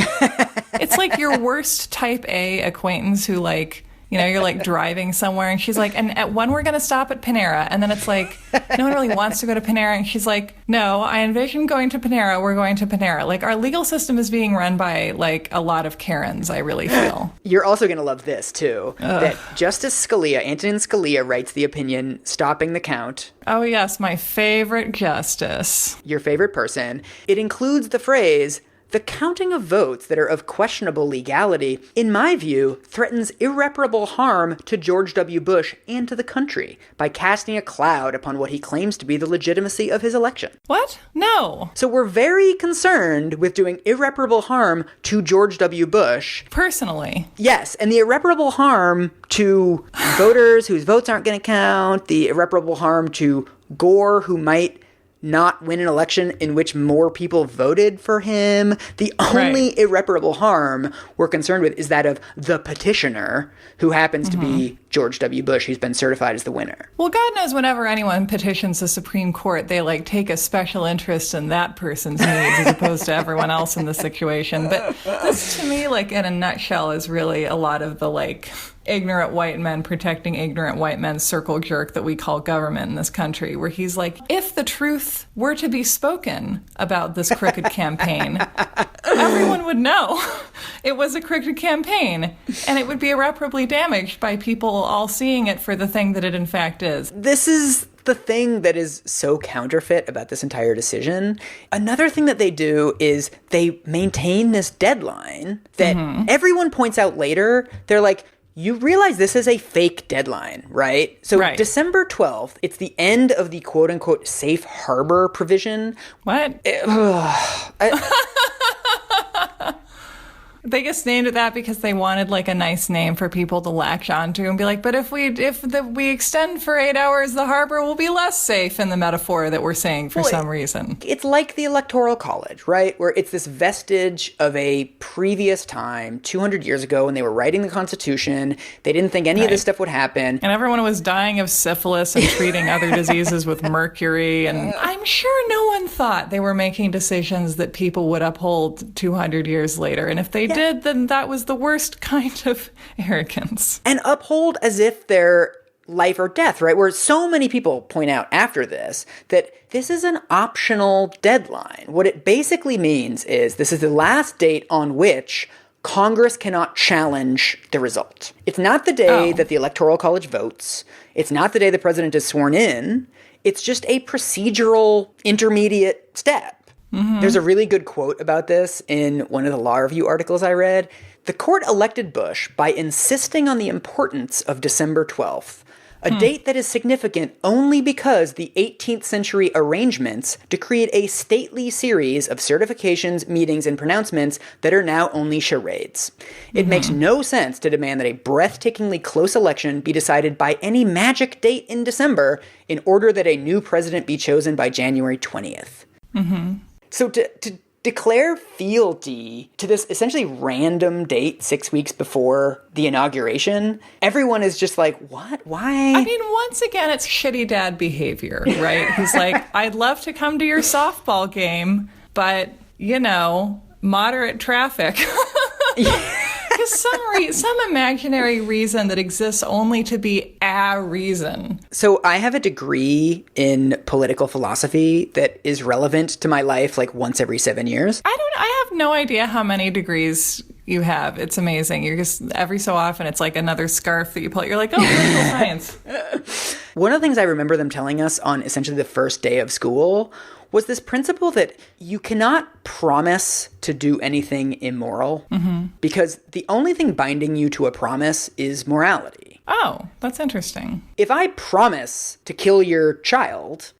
It's like your worst type A acquaintance who like, you know, you're like driving somewhere and she's like, and at when we're going to stop at Panera. And then it's like, no one really wants to go to Panera. And she's like, no, I envision going to Panera. We're going to Panera. Like our legal system is being run by like a lot of Karens, I really feel. You're also going to love this too, that Justice Scalia, Antonin Scalia, writes the opinion stopping the count. Oh yes, my favorite justice. Your favorite person. It includes the phrase, the counting of votes that are of questionable legality, in my view, threatens irreparable harm to George W. Bush and to the country by casting a cloud upon what he claims to be the legitimacy of his election. What? No. So we're very concerned with doing irreparable harm to George W. Bush. Personally. Yes, and the irreparable harm to voters whose votes aren't going to count, the irreparable harm to Gore, who might not win an election in which more people voted for him. The only irreparable harm we're concerned with is that of the petitioner, who happens to be George W. Bush, who's been certified as the winner. Well, God knows whenever anyone petitions the Supreme Court, they like take a special interest in that person's needs as opposed to everyone else in the situation. But this, to me, like in a nutshell, is really a lot of the like ignorant white men protecting ignorant white men circle jerk that we call government in this country, where he's like, if the truth were to be spoken about this crooked campaign, everyone would know it was a crooked campaign, and it would be irreparably damaged by people all seeing it for the thing that it in fact is. This is the thing that is so counterfeit about this entire decision. Another thing that they do is they maintain this deadline that everyone points out later. They're like, you realize this is a fake deadline, right? So December 12th, it's the end of the quote-unquote safe harbor provision. What? They just named it that because they wanted like a nice name for people to latch onto and be like, but if we extend for 8 hours, the harbor will be less safe, in the metaphor that we're saying for some reason. It's like the Electoral College, right? Where it's this vestige of a previous time, 200 years ago, when they were writing the Constitution. They didn't think any of this stuff would happen. And everyone was dying of syphilis and treating other diseases with mercury. And I'm sure no one thought they were making decisions that people would uphold 200 years later. And if they did, then that was the worst kind of arrogance. And uphold as if they're life or death, right? Where so many people point out after this that this is an optional deadline. What it basically means is this is the last date on which Congress cannot challenge the result. It's not the day that the Electoral College votes. It's not the day the president is sworn in. It's just a procedural intermediate step. There's a really good quote about this in one of the law review articles I read. The court elected Bush by insisting on the importance of December 12th, a date that is significant only because the 18th century arrangements decreed a stately series of certifications, meetings, and pronouncements that are now only charades. It makes no sense to demand that a breathtakingly close election be decided by any magic date in December in order that a new president be chosen by January 20th. So to declare fealty to this essentially random date 6 weeks before the inauguration, everyone is just like, what? Why? I mean, once again, it's shitty dad behavior, right? He's like, I'd love to come to your softball game, but, moderate traffic. Some imaginary reason that exists only to be a reason. So I have a degree in political philosophy that is relevant to my life like once every 7 years. I have no idea how many degrees you have. It's amazing. You're just, every so often, it's like another scarf that you pull. You're like, oh, political science. One of the things I remember them telling us on essentially the first day of school was this principle that you cannot promise to do anything immoral because the only thing binding you to a promise is morality. Oh, that's interesting. If I promise to kill your child,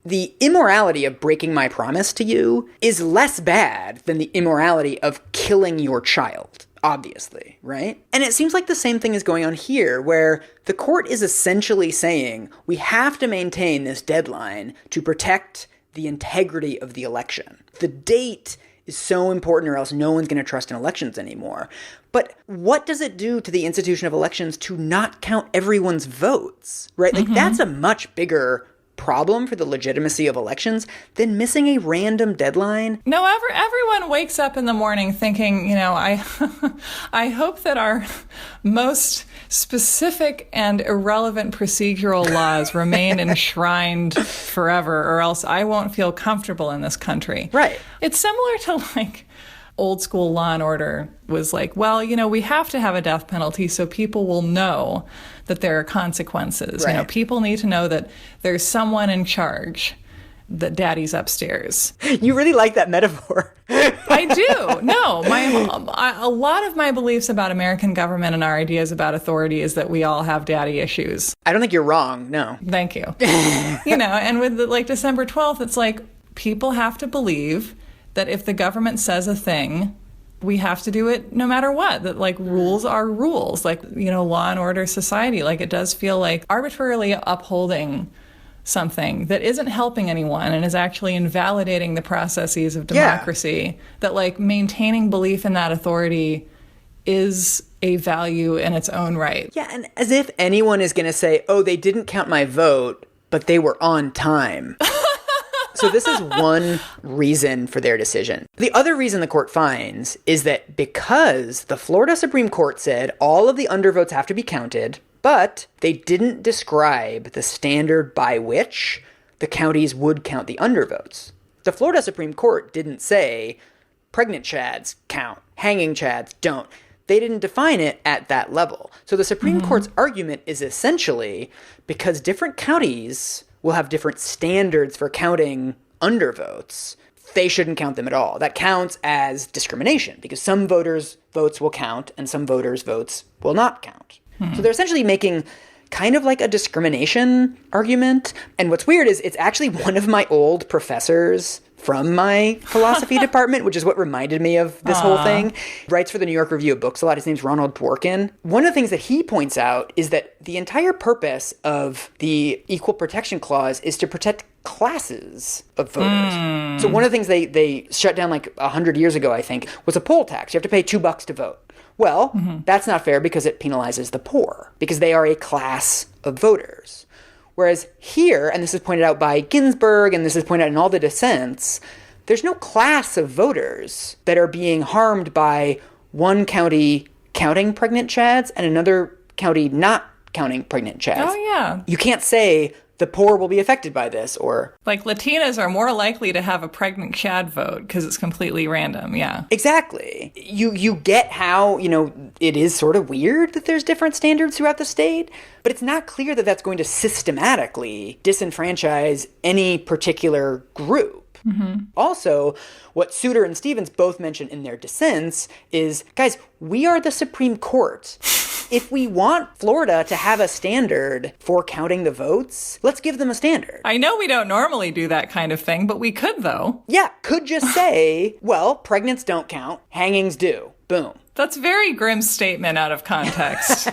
the immorality of breaking my promise to you is less bad than the immorality of killing your child. Obviously, right? And it seems like the same thing is going on here, where the court is essentially saying we have to maintain this deadline to protect the integrity of the election. The date is so important or else no one's going to trust in elections anymore. But what does it do to the institution of elections to not count everyone's votes, right? Like that's a much bigger problem for the legitimacy of elections than missing a random deadline. No, everyone wakes up in the morning thinking, I hope that our most specific and irrelevant procedural laws remain enshrined forever, or else I won't feel comfortable in this country. Right. It's similar to like old school Law and Order was like, well, we have to have a death penalty so people will know that there are consequences. Right. People need to know that there's someone in charge, that daddy's upstairs. You really like that metaphor. I do. No, a lot of my beliefs about American government and our ideas about authority is that we all have daddy issues. I don't think you're wrong, no. Thank you. And with December 12th, it's like people have to believe that if the government says a thing, we have to do it no matter what. That rules are rules. Law and order society. It does feel like arbitrarily upholding something that isn't helping anyone and is actually invalidating the processes of democracy. Yeah. That maintaining belief in that authority is a value in its own right. Yeah, and as if anyone is going to say, oh, they didn't count my vote, but they were on time. So this is one reason for their decision. The other reason the court finds is that because the Florida Supreme Court said all of the undervotes have to be counted, but they didn't describe the standard by which the counties would count the undervotes. The Florida Supreme Court didn't say pregnant chads count, hanging chads don't. They didn't define it at that level. So the Supreme Court's argument is essentially because different counties will have different standards for counting undervotes, they shouldn't count them at all. That counts as discrimination because some voters' votes will count and some voters' votes will not count. So they're essentially making kind of like a discrimination argument. And what's weird is it's actually one of my old professors from my philosophy department, which is what reminded me of this whole thing. He writes for the New York Review of Books a lot. His name's Ronald Dworkin. One of the things that he points out is that the entire purpose of the Equal Protection Clause is to protect classes of voters. So one of the things they shut down 100 years ago, I think, was a poll tax. You have to pay $2 to vote. Well, that's not fair because it penalizes the poor, because they are a class of voters. Whereas here, and this is pointed out by Ginsburg, and this is pointed out in all the dissents, there's no class of voters that are being harmed by one county counting pregnant chads and another county not counting pregnant chads. Oh, yeah. You can't say the poor will be affected by this, or... Like, Latinas are more likely to have a pregnant Chad vote because it's completely random, yeah. Exactly. You get how, it is sort of weird that there's different standards throughout the state, but it's not clear that that's going to systematically disenfranchise any particular group. Mm-hmm. Also, what Souter and Stevens both mention in their dissents is, guys, we are the Supreme Court. If we want Florida to have a standard for counting the votes, let's give them a standard. I know we don't normally do that kind of thing, but we could, though. Yeah, could just say, well, pregnants don't count, hangings do. Boom. That's a very grim statement out of context.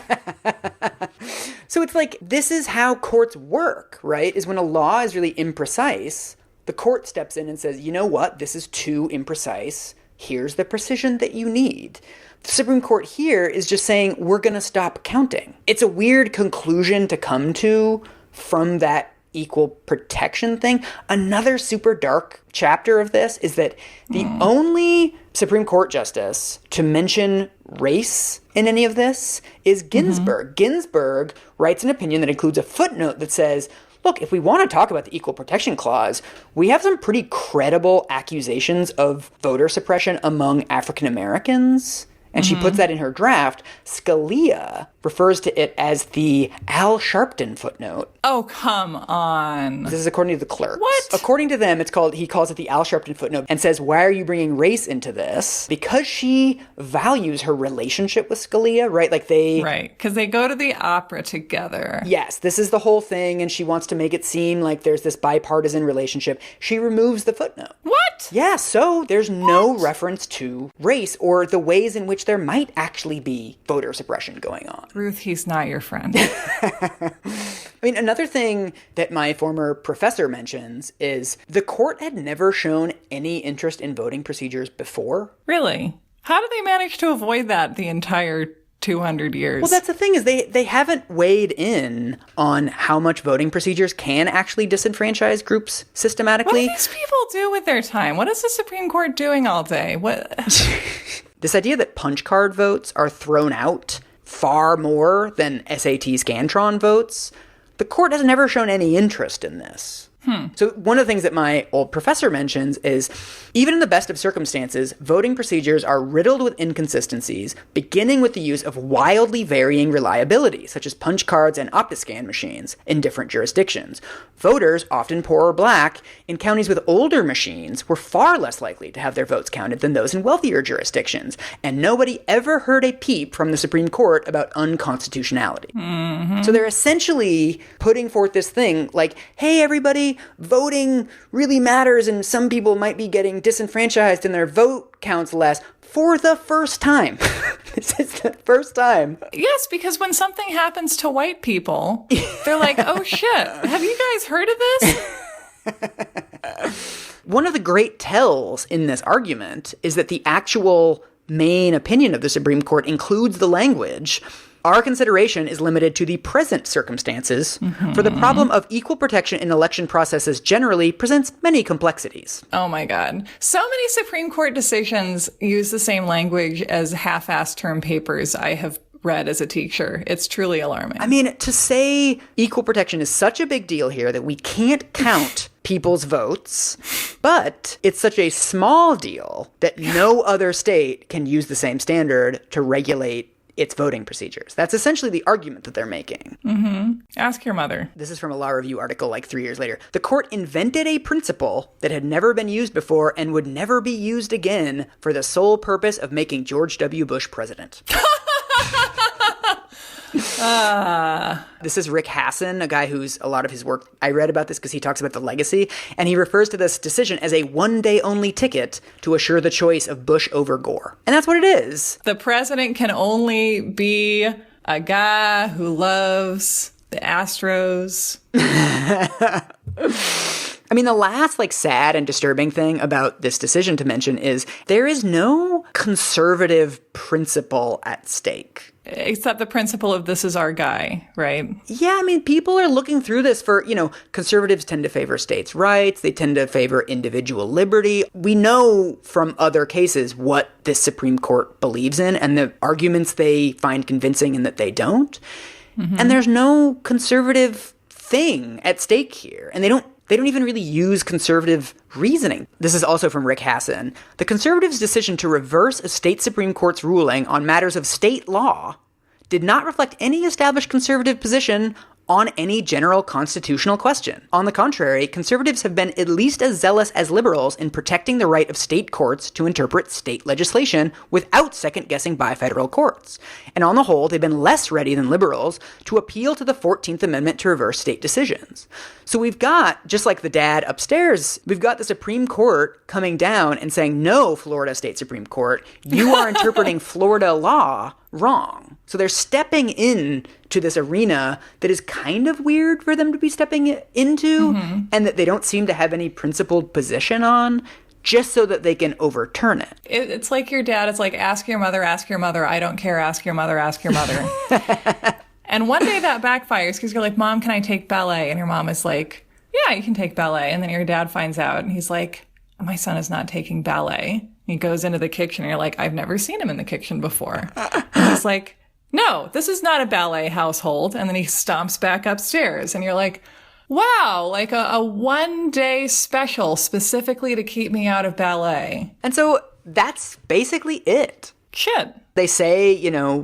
So it's like, this is how courts work, right? Is when a law is really imprecise, the court steps in and says, you know what, this is too imprecise. Here's the precision that you need. The Supreme Court here is just saying, we're going to stop counting. It's a weird conclusion to come to from that equal protection thing. Another super dark chapter of this is that the only Supreme Court justice to mention race in any of this is Ginsburg. Mm-hmm. Ginsburg writes an opinion that includes a footnote that says, look, if we want to talk about the Equal Protection Clause, we have some pretty credible accusations of voter suppression among African Americans. And she puts that in her draft. Scalia refers to it as the Al Sharpton footnote. Oh, come on. This is according to the clerks. What? According to them, he calls it the Al Sharpton footnote and says, why are you bringing race into this? Because she values her relationship with Scalia, right? Right, because they go to the opera together. Yes, this is the whole thing, and she wants to make it seem like there's this bipartisan relationship. She removes the footnote. What? Yeah, so there's no reference to race or the ways in which there might actually be voter suppression going on. Ruth, he's not your friend. I mean, another thing that my former professor mentions is the court had never shown any interest in voting procedures before. Really? How did they manage to avoid that the entire 200 years? Well, that's the thing is they haven't weighed in on how much voting procedures can actually disenfranchise groups systematically. What do these people do with their time? What is the Supreme Court doing all day? What? This idea that punch card votes are thrown out far more than SAT Scantron votes, the court has never shown any interest in this. So one of the things that my old professor mentions is, even in the best of circumstances, voting procedures are riddled with inconsistencies, beginning with the use of wildly varying reliability, such as punch cards and Optiscan machines in different jurisdictions. Voters, often poor or black, in counties with older machines were far less likely to have their votes counted than those in wealthier jurisdictions, and nobody ever heard a peep from the Supreme Court about unconstitutionality. Mm-hmm. So they're essentially putting forth this thing like, hey, everybody, voting really matters and some people might be getting disenfranchised and their vote counts less for the first time. This is the first time. Yes, because when something happens to white people, they're like, oh shit, have you guys heard of this? One of the great tells in this argument is that the actual main opinion of the Supreme Court includes the language, our consideration is limited to the present circumstances, for the problem of equal protection in election processes generally presents many complexities. Oh my God. So many Supreme Court decisions use the same language as half-assed term papers I have read as a teacher. It's truly alarming. I mean, to say equal protection is such a big deal here that we can't count people's votes, but it's such a small deal that no other state can use the same standard to regulate its voting procedures. That's essentially the argument that they're making. Mm-hmm. Ask your mother. This is from a Law Review article like 3 years later. The court invented a principle that had never been used before and would never be used again for the sole purpose of making George W. Bush president. This is Rick Hasson, a guy who's a lot of his work. I read about this because he talks about the legacy, and he refers to this decision as a one-day-only ticket to assure the choice of Bush over Gore. And that's what it is. The president can only be a guy who loves the Astros. I mean, the last, sad and disturbing thing about this decision to mention is there is no conservative principle at stake. Except the principle of this is our guy, right? Yeah, I mean, people are looking through this for, conservatives tend to favor states' rights. They tend to favor individual liberty. We know from other cases what this Supreme Court believes in and the arguments they find convincing and that they don't. Mm-hmm. And there's no conservative thing at stake here. And they don't even really use conservative reasoning. This is also from Rick Hasson. The conservatives' decision to reverse a state Supreme Court's ruling on matters of state law did not reflect any established conservative position on any general constitutional question. On the contrary, conservatives have been at least as zealous as liberals in protecting the right of state courts to interpret state legislation without second-guessing by federal courts. And on the whole, they've been less ready than liberals to appeal to the 14th Amendment to reverse state decisions. So we've got, just like the dad upstairs, we've got the Supreme Court coming down and saying, no, Florida State Supreme Court, you are interpreting Florida law wrong. So they're stepping in to this arena that is kind of weird for them to be stepping into, and that they don't seem to have any principled position on, just so that they can overturn it. It's like your dad. It's like, ask your mother, I don't care, ask your mother, ask your mother. And one day that backfires because you're like, Mom, can I take ballet? And your mom is like, yeah, you can take ballet. And then your dad finds out and he's like, my son is not taking ballet. He goes into the kitchen and you're like, I've never seen him in the kitchen before. And he's like, no, this is not a ballet household. And then he stomps back upstairs and you're like, wow, like a one-day special specifically to keep me out of ballet. And so that's basically it. Shit. They say,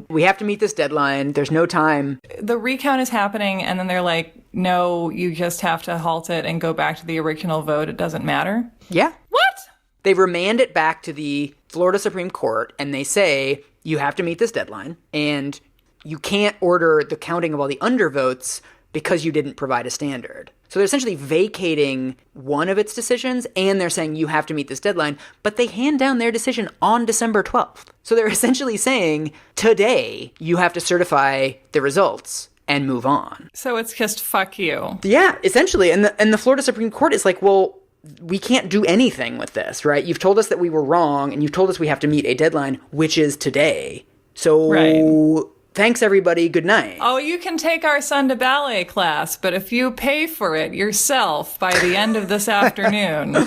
we have to meet this deadline. There's no time. The recount is happening, and then they're like, no, you just have to halt it and go back to the original vote. It doesn't matter. Yeah. What? They remand it back to the Florida Supreme Court, and they say, you have to meet this deadline, and you can't order the counting of all the undervotes because you didn't provide a standard. So they're essentially vacating one of its decisions, and they're saying you have to meet this deadline, but they hand down their decision on December 12th. So they're essentially saying, today, you have to certify the results and move on. So it's just fuck you. Yeah, essentially. And the Florida Supreme Court is like, well, we can't do anything with this, right? You've told us that we were wrong, and you've told us we have to meet a deadline, which is today. So... Right. Thanks, everybody. Good night. Oh, you can take our son to ballet class, but if you pay for it yourself by the end of this afternoon.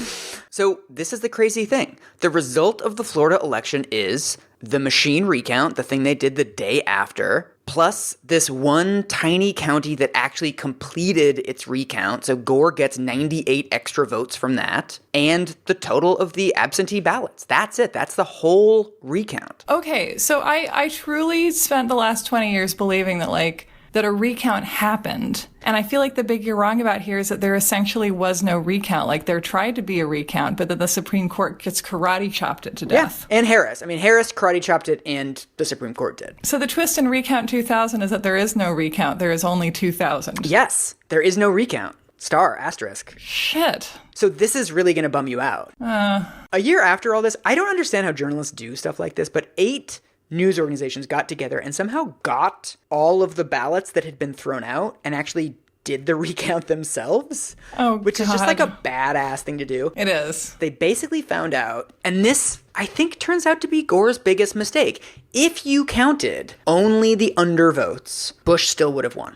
So this is the crazy thing. The result of the Florida election is the machine recount, the thing they did the day after, plus this one tiny county that actually completed its recount. So Gore gets 98 extra votes from that, and the total of the absentee ballots. That's it. That's the whole recount. Okay, so I truly spent the last 20 years believing that a recount happened. And I feel like the big you're wrong about here is that there essentially was no recount. Like, there tried to be a recount, but then the Supreme Court just karate chopped it to death. Yeah, and Harris. Harris karate chopped it, and the Supreme Court did. So the twist in Recount 2000 is that there is no recount. There is only 2000. Yes, there is no recount. Star, asterisk. Shit. So this is really going to bum you out. A year after all this, I don't understand how journalists do stuff like this, but 8 news organizations got together and somehow got all of the ballots that had been thrown out and actually did the recount themselves. Oh, which is just like a badass thing to do. It is. They basically found out, and this, I think, turns out to be Gore's biggest mistake. If you counted only the undervotes, Bush still would have won.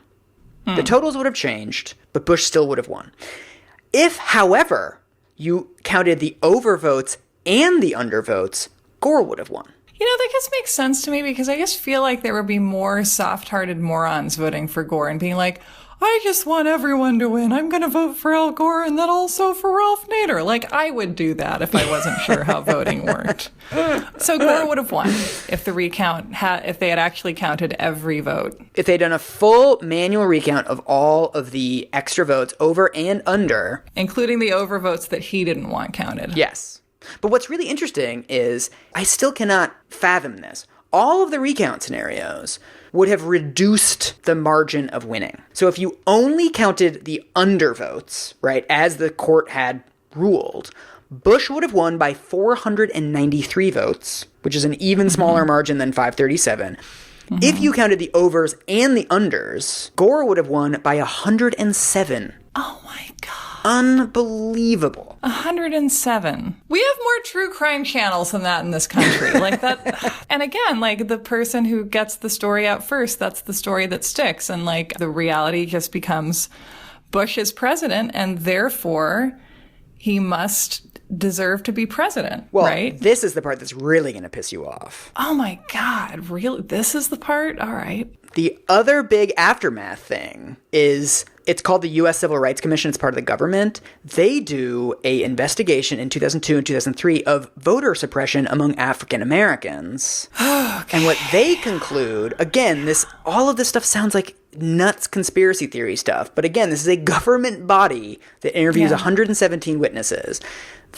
The totals would have changed, but Bush still would have won. If, however, you counted the overvotes and the undervotes, Gore would have won. That just makes sense to me because I just feel like there would be more soft-hearted morons voting for Gore and being like, I just want everyone to win. I'm going to vote for Al Gore and then also for Ralph Nader. Like, I would do that if I wasn't sure how voting worked. So Gore would have won if the recount if they had actually counted every vote. If they'd done a full manual recount of all of the extra votes over and under. Including the overvotes that he didn't want counted. Yes. But what's really interesting is I still cannot fathom this. All of the recount scenarios would have reduced the margin of winning. So if you only counted the undervotes, right, as the court had ruled, Bush would have won by 493 votes, which is an even smaller margin than 537. If you counted the overs and the unders, Gore would have won by 107. Oh my God. Unbelievable. 107. We have more true crime channels than that in this country. Like that. And again, like the person who gets the story out first, that's the story that sticks. And like the reality just becomes Bush is president and therefore he must deserve to be president, well, right? This is the part that's really going to piss you off. Oh my God, really? This is the part? All right. The other big aftermath thing is it's called the U.S. Civil Rights Commission. It's part of the government. They do a investigation in 2002 and 2003 of voter suppression among African Americans. Okay. And what they conclude, again, all of this stuff sounds like nuts conspiracy theory stuff. But again, this is a government body that interviews 117 witnesses.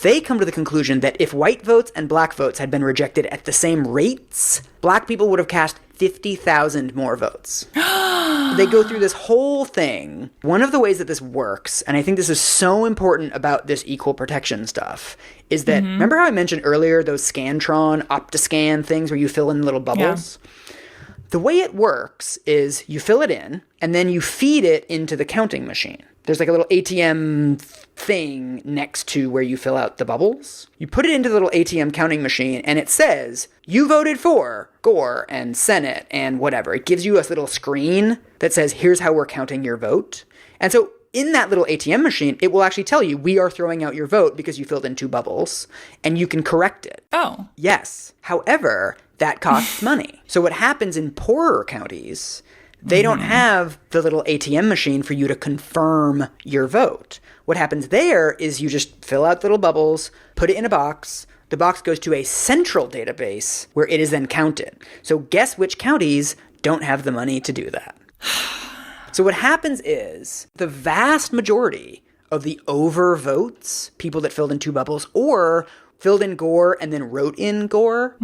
They come to the conclusion that if white votes and black votes had been rejected at the same rates, black people would have cast 50,000 more votes. They go through this whole thing. One of the ways that this works, and I think this is so important about this equal protection stuff, is that, remember how I mentioned earlier those Scantron, Optiscan things where you fill in little bubbles? Yeah. The way it works is you fill it in, and then you feed it into the counting machine. There's like a little ATM thing next to where you fill out the bubbles. You put it into the little ATM counting machine, and it says, you voted for Gore and Senate and whatever. It gives you a little screen that says, here's how we're counting your vote. And so in that little ATM machine, it will actually tell you, we are throwing out your vote because you filled in 2 bubbles, and you can correct it. Oh. Yes. However, that costs money. So what happens in poorer counties, they don't have the little ATM machine for you to confirm your vote. What happens there is you just fill out little bubbles, put it in a box. The box goes to a central database where it is then counted. So guess which counties don't have the money to do that? So what happens is the vast majority of the overvotes, people that filled in 2 bubbles or filled in Gore and then wrote in Gore,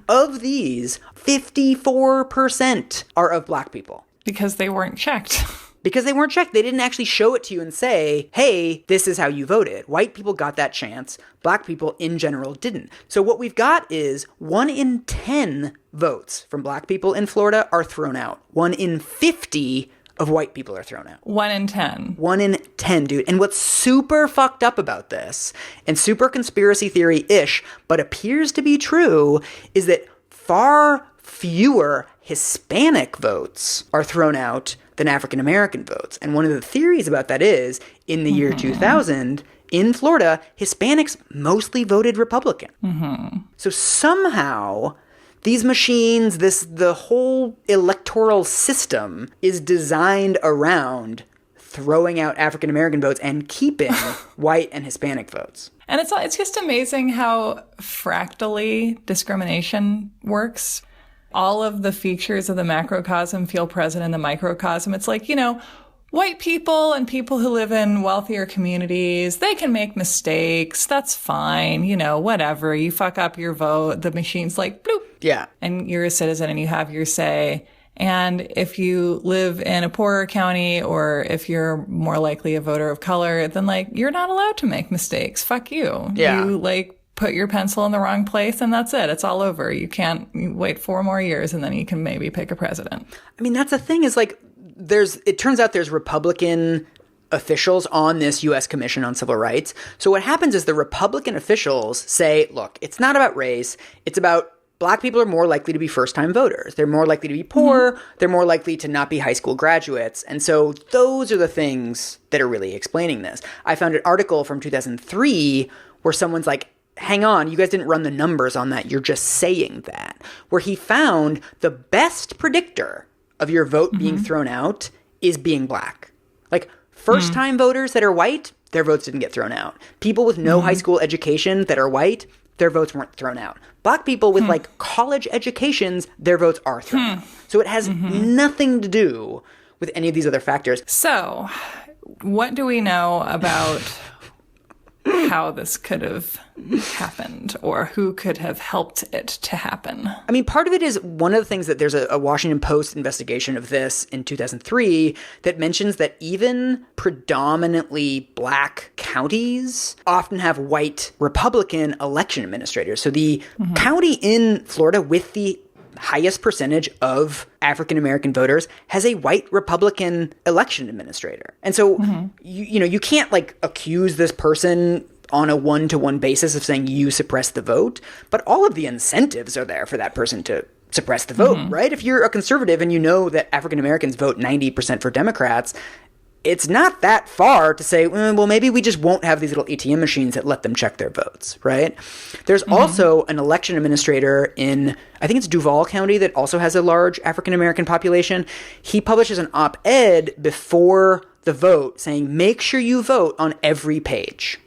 of these, 54% are of black people. Because they weren't checked. Because they weren't checked. They didn't actually show it to you and say, hey, this is how you voted. White people got that chance. Black people in general didn't. So what we've got is 1 in 10 votes from black people in Florida are thrown out. 1 in 50 of white people are thrown out. 1 in 10. 1 in 10, dude. And what's super fucked up about this, and super conspiracy theory-ish, but appears to be true, is that far fewer Hispanic votes are thrown out than African American votes. And one of the theories about that is, in the year 2000, in Florida, Hispanics mostly voted Republican. So somehow these machines, the whole electoral system is designed around throwing out African American votes and keeping white and Hispanic votes. And it's just amazing how fractally discrimination works. All of the features of the macrocosm feel present in the microcosm. It's like, white people and people who live in wealthier communities, they can make mistakes. That's fine. Whatever. You fuck up your vote. The machine's like, bloop. Yeah. And you're a citizen and you have your say. And if you live in a poorer county or if you're more likely a voter of color, then you're not allowed to make mistakes. Fuck you. Yeah. You put your pencil in the wrong place and that's it. It's all over. You wait 4 more years and then you can maybe pick a president. I mean, that's the thing is it turns out there's Republican officials on this U.S. Commission on Civil Rights. So what happens is the Republican officials say, look, it's not about race. It's about black people are more likely to be first-time voters. They're more likely to be poor. They're more likely to not be high school graduates. And so those are the things that are really explaining this. I found an article from 2003 where someone's like, hang on, you guys didn't run the numbers on that. You're just saying that. Where he found the best predictor of your vote being thrown out is being black. First-time voters that are white, their votes didn't get thrown out. People with no high school education that are white, their votes weren't thrown out. Black people with college educations, their votes are thrown out. So it has nothing to do with any of these other factors. So what do we know about how this could have happened or who could have helped it to happen? I mean, part of it is one of the things that there's a Washington Post investigation of this in 2003 that mentions that even predominantly black counties often have white Republican election administrators. So the county in Florida with the highest percentage of African-American voters has a white Republican election administrator. And so, you can't accuse this person on a one-to-one basis of saying you suppress the vote, but all of the incentives are there for that person to suppress the vote, right? If you're a conservative and you know that African-Americans vote 90% for Democrats, it's not that far to say, well, maybe we just won't have these little ATM machines that let them check their votes, right? There's also an election administrator in, I think it's Duval County, that also has a large African-American population. He publishes an op-ed before the vote saying, make sure you vote on every page.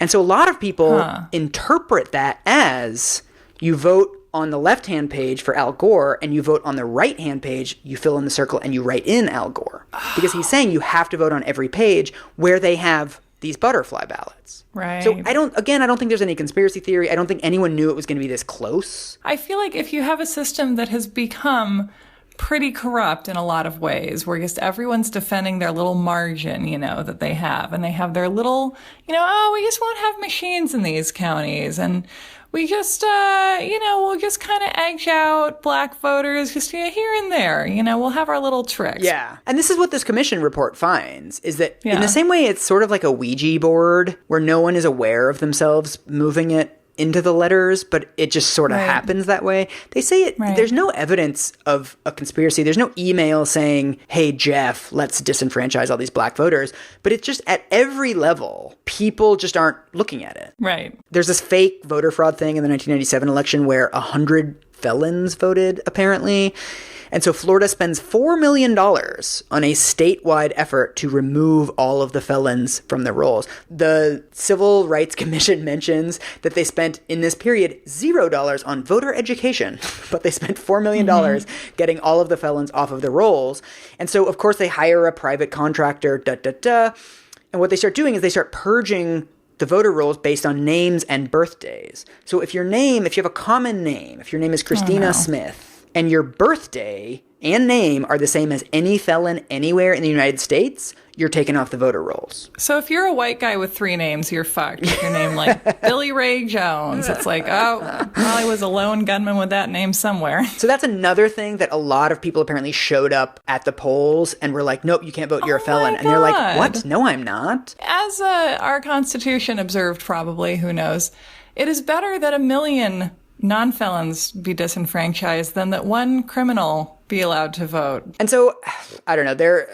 And so a lot of people interpret that as you vote on the left-hand page for Al Gore, and you vote on the right-hand page, you fill in the circle, and you write in Al Gore. Because he's saying you have to vote on every page where they have these butterfly ballots. Right. So I don't think there's any conspiracy theory. I don't think anyone knew it was going to be this close. I feel like if you have a system that has become pretty corrupt in a lot of ways, where just everyone's defending their little margin, that they have, and they have their little, oh, we just won't have machines in these counties, and we just, we'll just kind of edge out black voters just here and there. We'll have our little tricks. Yeah. And this is what this commission report finds, is that in the same way it's sort of like a Ouija board where no one is aware of themselves moving it into the letters, but it just sort of happens that way. They say there's no evidence of a conspiracy. There's no email saying, hey, Jeff, let's disenfranchise all these black voters. But it's just at every level, people just aren't looking at it. Right. There's this fake voter fraud thing in the 1997 election where 100 felons voted, apparently. And so Florida spends $4 million on a statewide effort to remove all of the felons from the rolls. The Civil Rights Commission mentions that they spent in this period $0 on voter education, but they spent $4 million getting all of the felons off of the rolls. And so, of course, they hire a private contractor, And what they start doing is they start purging the voter rolls based on names and birthdays. So if you have a common name, if your name is Christina Smith, and your birthday and name are the same as any felon anywhere in the United States, you're taken off the voter rolls. So if you're a white guy with 3 names, you're fucked. If your name like Billy Ray Jones, it's like, oh, probably was a lone gunman with that name somewhere. So that's another thing that a lot of people apparently showed up at the polls and were like, nope, you can't vote, you're a felon. And they're like, what? No, I'm not. As our Constitution observed, probably, who knows, it is better that 1 million non-felons be disenfranchised than that one criminal be allowed to vote. And so, I don't know,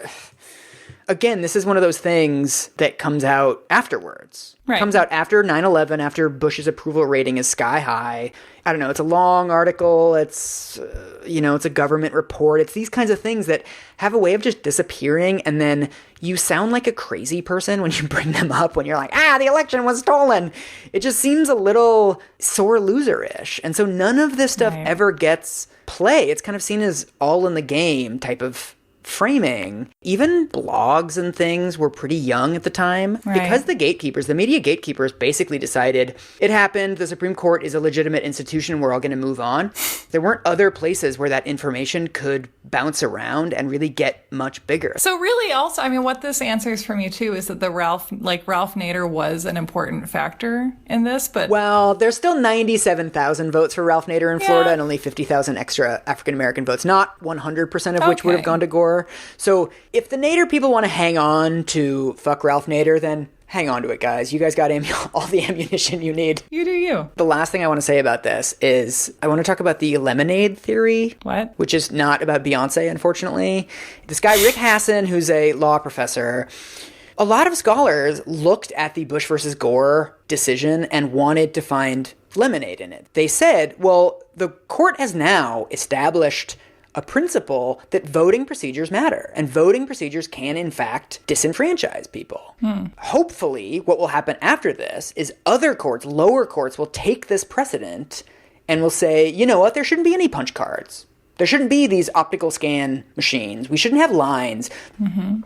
again, this is one of those things that comes out afterwards. Right. It comes out after 9/11, after Bush's approval rating is sky high. I don't know, it's a long article, it's a government report. It's these kinds of things that have a way of just disappearing, and then you sound like a crazy person when you bring them up, when you're like, the election was stolen. It just seems a little sore loser-ish. And so none of this stuff ever gets play. It's kind of seen as all in the game type of framing. Even blogs and things were pretty young at the time because the media gatekeepers basically decided it happened. The Supreme Court is a legitimate institution. We're all going to move on. There weren't other places where that information could bounce around and really get much bigger. So really also, what this answers for me too is that Ralph Nader was an important factor in this, but... Well, there's still 97,000 votes for Ralph Nader in Florida and only 50,000 extra African-American votes, not 100% of which would have gone to Gore. So if the Nader people want to hang on to fuck Ralph Nader, then hang on to it, guys. You guys got all the ammunition you need. You do you. The last thing I want to say about this is I want to talk about the lemonade theory. What? Which is not about Beyonce, unfortunately. This guy, Rick Hasson, who's a law professor, a lot of scholars looked at the Bush versus Gore decision and wanted to find lemonade in it. They said, well, the court has now established a principle that voting procedures matter, and voting procedures can, in fact, disenfranchise people. Hopefully, what will happen after this is other courts, lower courts, will take this precedent and will say, you know what, there shouldn't be any punch cards. There shouldn't be these optical scan machines. We shouldn't have lines.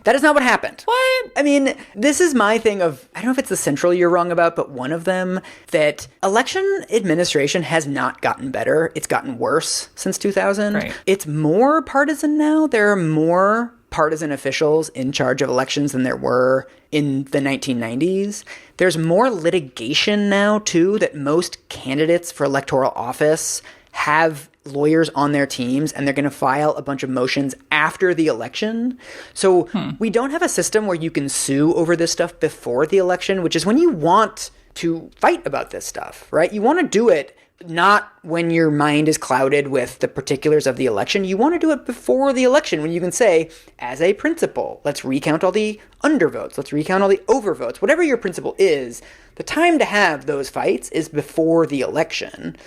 That is not what happened. What? This is my thing of, I don't know if it's the central you're wrong about, but one of them, that election administration has not gotten better. It's gotten worse since 2000. Right. It's more partisan now. There are more partisan officials in charge of elections than there were in the 1990s. There's more litigation now, too, that most candidates for electoral office have lawyers on their teams, and they're going to file a bunch of motions after the election. So we don't have a system where you can sue over this stuff before the election, which is when you want to fight about this stuff, right? You want to do it not when your mind is clouded with the particulars of the election. You want to do it before the election when you can say, as a principle, let's recount all the undervotes, let's recount all the overvotes. Whatever your principle is, the time to have those fights is before the election.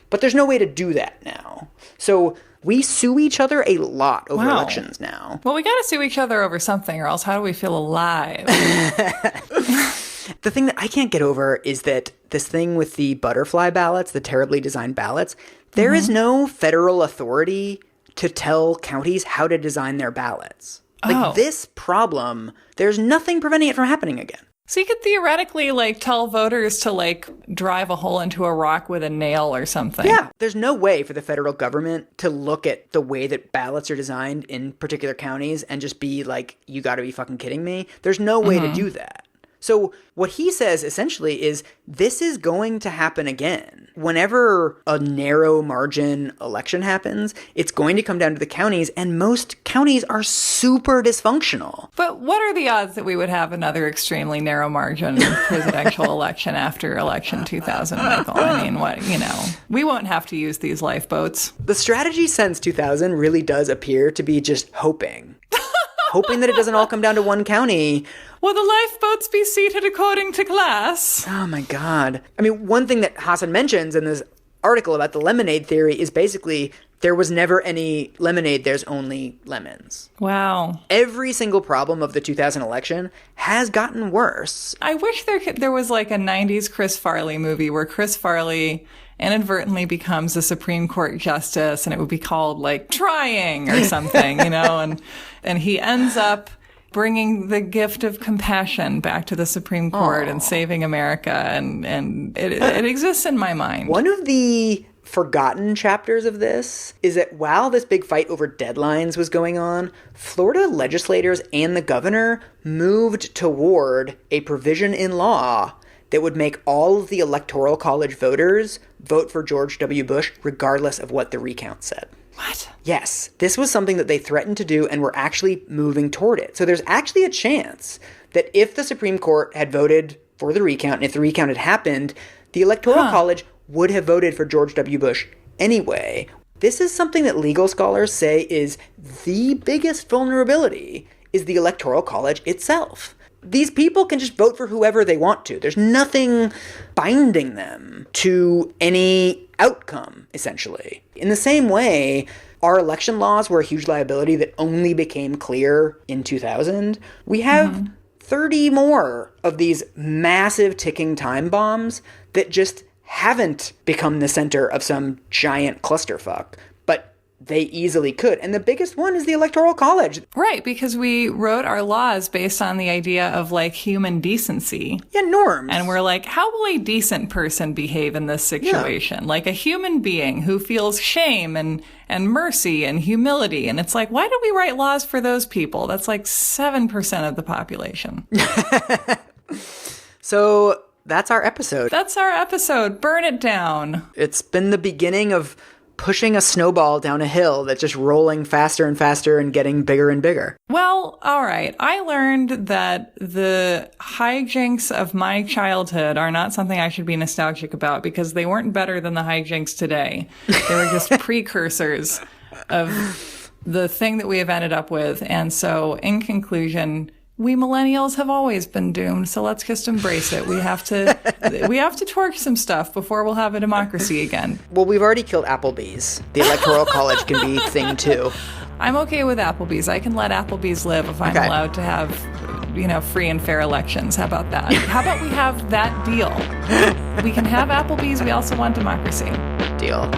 But there's no way to do that now. So we sue each other a lot over elections now. Well, we got to sue each other over something, or else how do we feel alive? The thing that I can't get over is that this thing with the butterfly ballots, the terribly designed ballots, there is no federal authority to tell counties how to design their ballots. Like this problem, there's nothing preventing it from happening again. So you could theoretically, like, tell voters to, like, drive a hole into a rock with a nail or something. Yeah, there's no way for the federal government to look at the way that ballots are designed in particular counties and just be like, you gotta be fucking kidding me. There's no way to do that. So what he says essentially is this is going to happen again. Whenever a narrow margin election happens, it's going to come down to the counties, and most counties are super dysfunctional. But what are the odds that we would have another extremely narrow margin presidential election after election 2000, Michael? I mean, we won't have to use these lifeboats. The strategy since 2000 really does appear to be just hoping. Hoping that it doesn't all come down to one county. Will the lifeboats be seated according to class? Oh my God. I mean, one thing that Hassan mentions in this article about the lemonade theory is basically there was never any lemonade, there's only lemons. Wow. Every single problem of the 2000 election has gotten worse. I wish there was like a 90s Chris Farley movie where Chris Farley inadvertently becomes a Supreme Court justice, and it would be called like Trying or something, and he ends up bringing the gift of compassion back to the Supreme Court and saving America, and it exists in my mind. One of the forgotten chapters of this is that while this big fight over deadlines was going on, Florida legislators and the governor moved toward a provision in law that would make all of the Electoral College voters vote for George W. Bush regardless of what the recount said. What? Yes, this was something that they threatened to do and were actually moving toward it. So there's actually a chance that if the Supreme Court had voted for the recount, and if the recount had happened, the Electoral College would have voted for George W. Bush anyway. This is something that legal scholars say is the biggest vulnerability, is the Electoral College itself. These people can just vote for whoever they want to. There's nothing binding them to any outcome, essentially. In the same way, our election laws were a huge liability that only became clear in 2000. We have 30 more of these massive ticking time bombs that just haven't become the center of some giant clusterfuck, but they easily could. And the biggest one is the Electoral College. Right, because we wrote our laws based on the idea of, like, human decency. Yeah, norms. And we're like, how will a decent person behave in this situation? Yeah. Like a human being who feels shame and mercy and humility. And it's like, why do we write laws for those people? That's like 7% of the population. So that's our episode. That's our episode. Burn it down. It's been the beginning of pushing a snowball down a hill that's just rolling faster and faster and getting bigger and bigger. Well, all right. I learned that the hijinks of my childhood are not something I should be nostalgic about because they weren't better than the hijinks today. They were just precursors of the thing that we have ended up with. And so, in conclusion, we millennials have always been doomed, so let's just embrace it. We have to torch some stuff before we'll have a democracy again. Well, we've already killed Applebee's. The Electoral College can be thing too. I'm okay with Applebee's. I can let Applebee's live if I'm allowed to have, free and fair elections. How about that? How about we have that deal? We can have Applebee's. We also want democracy. Deal.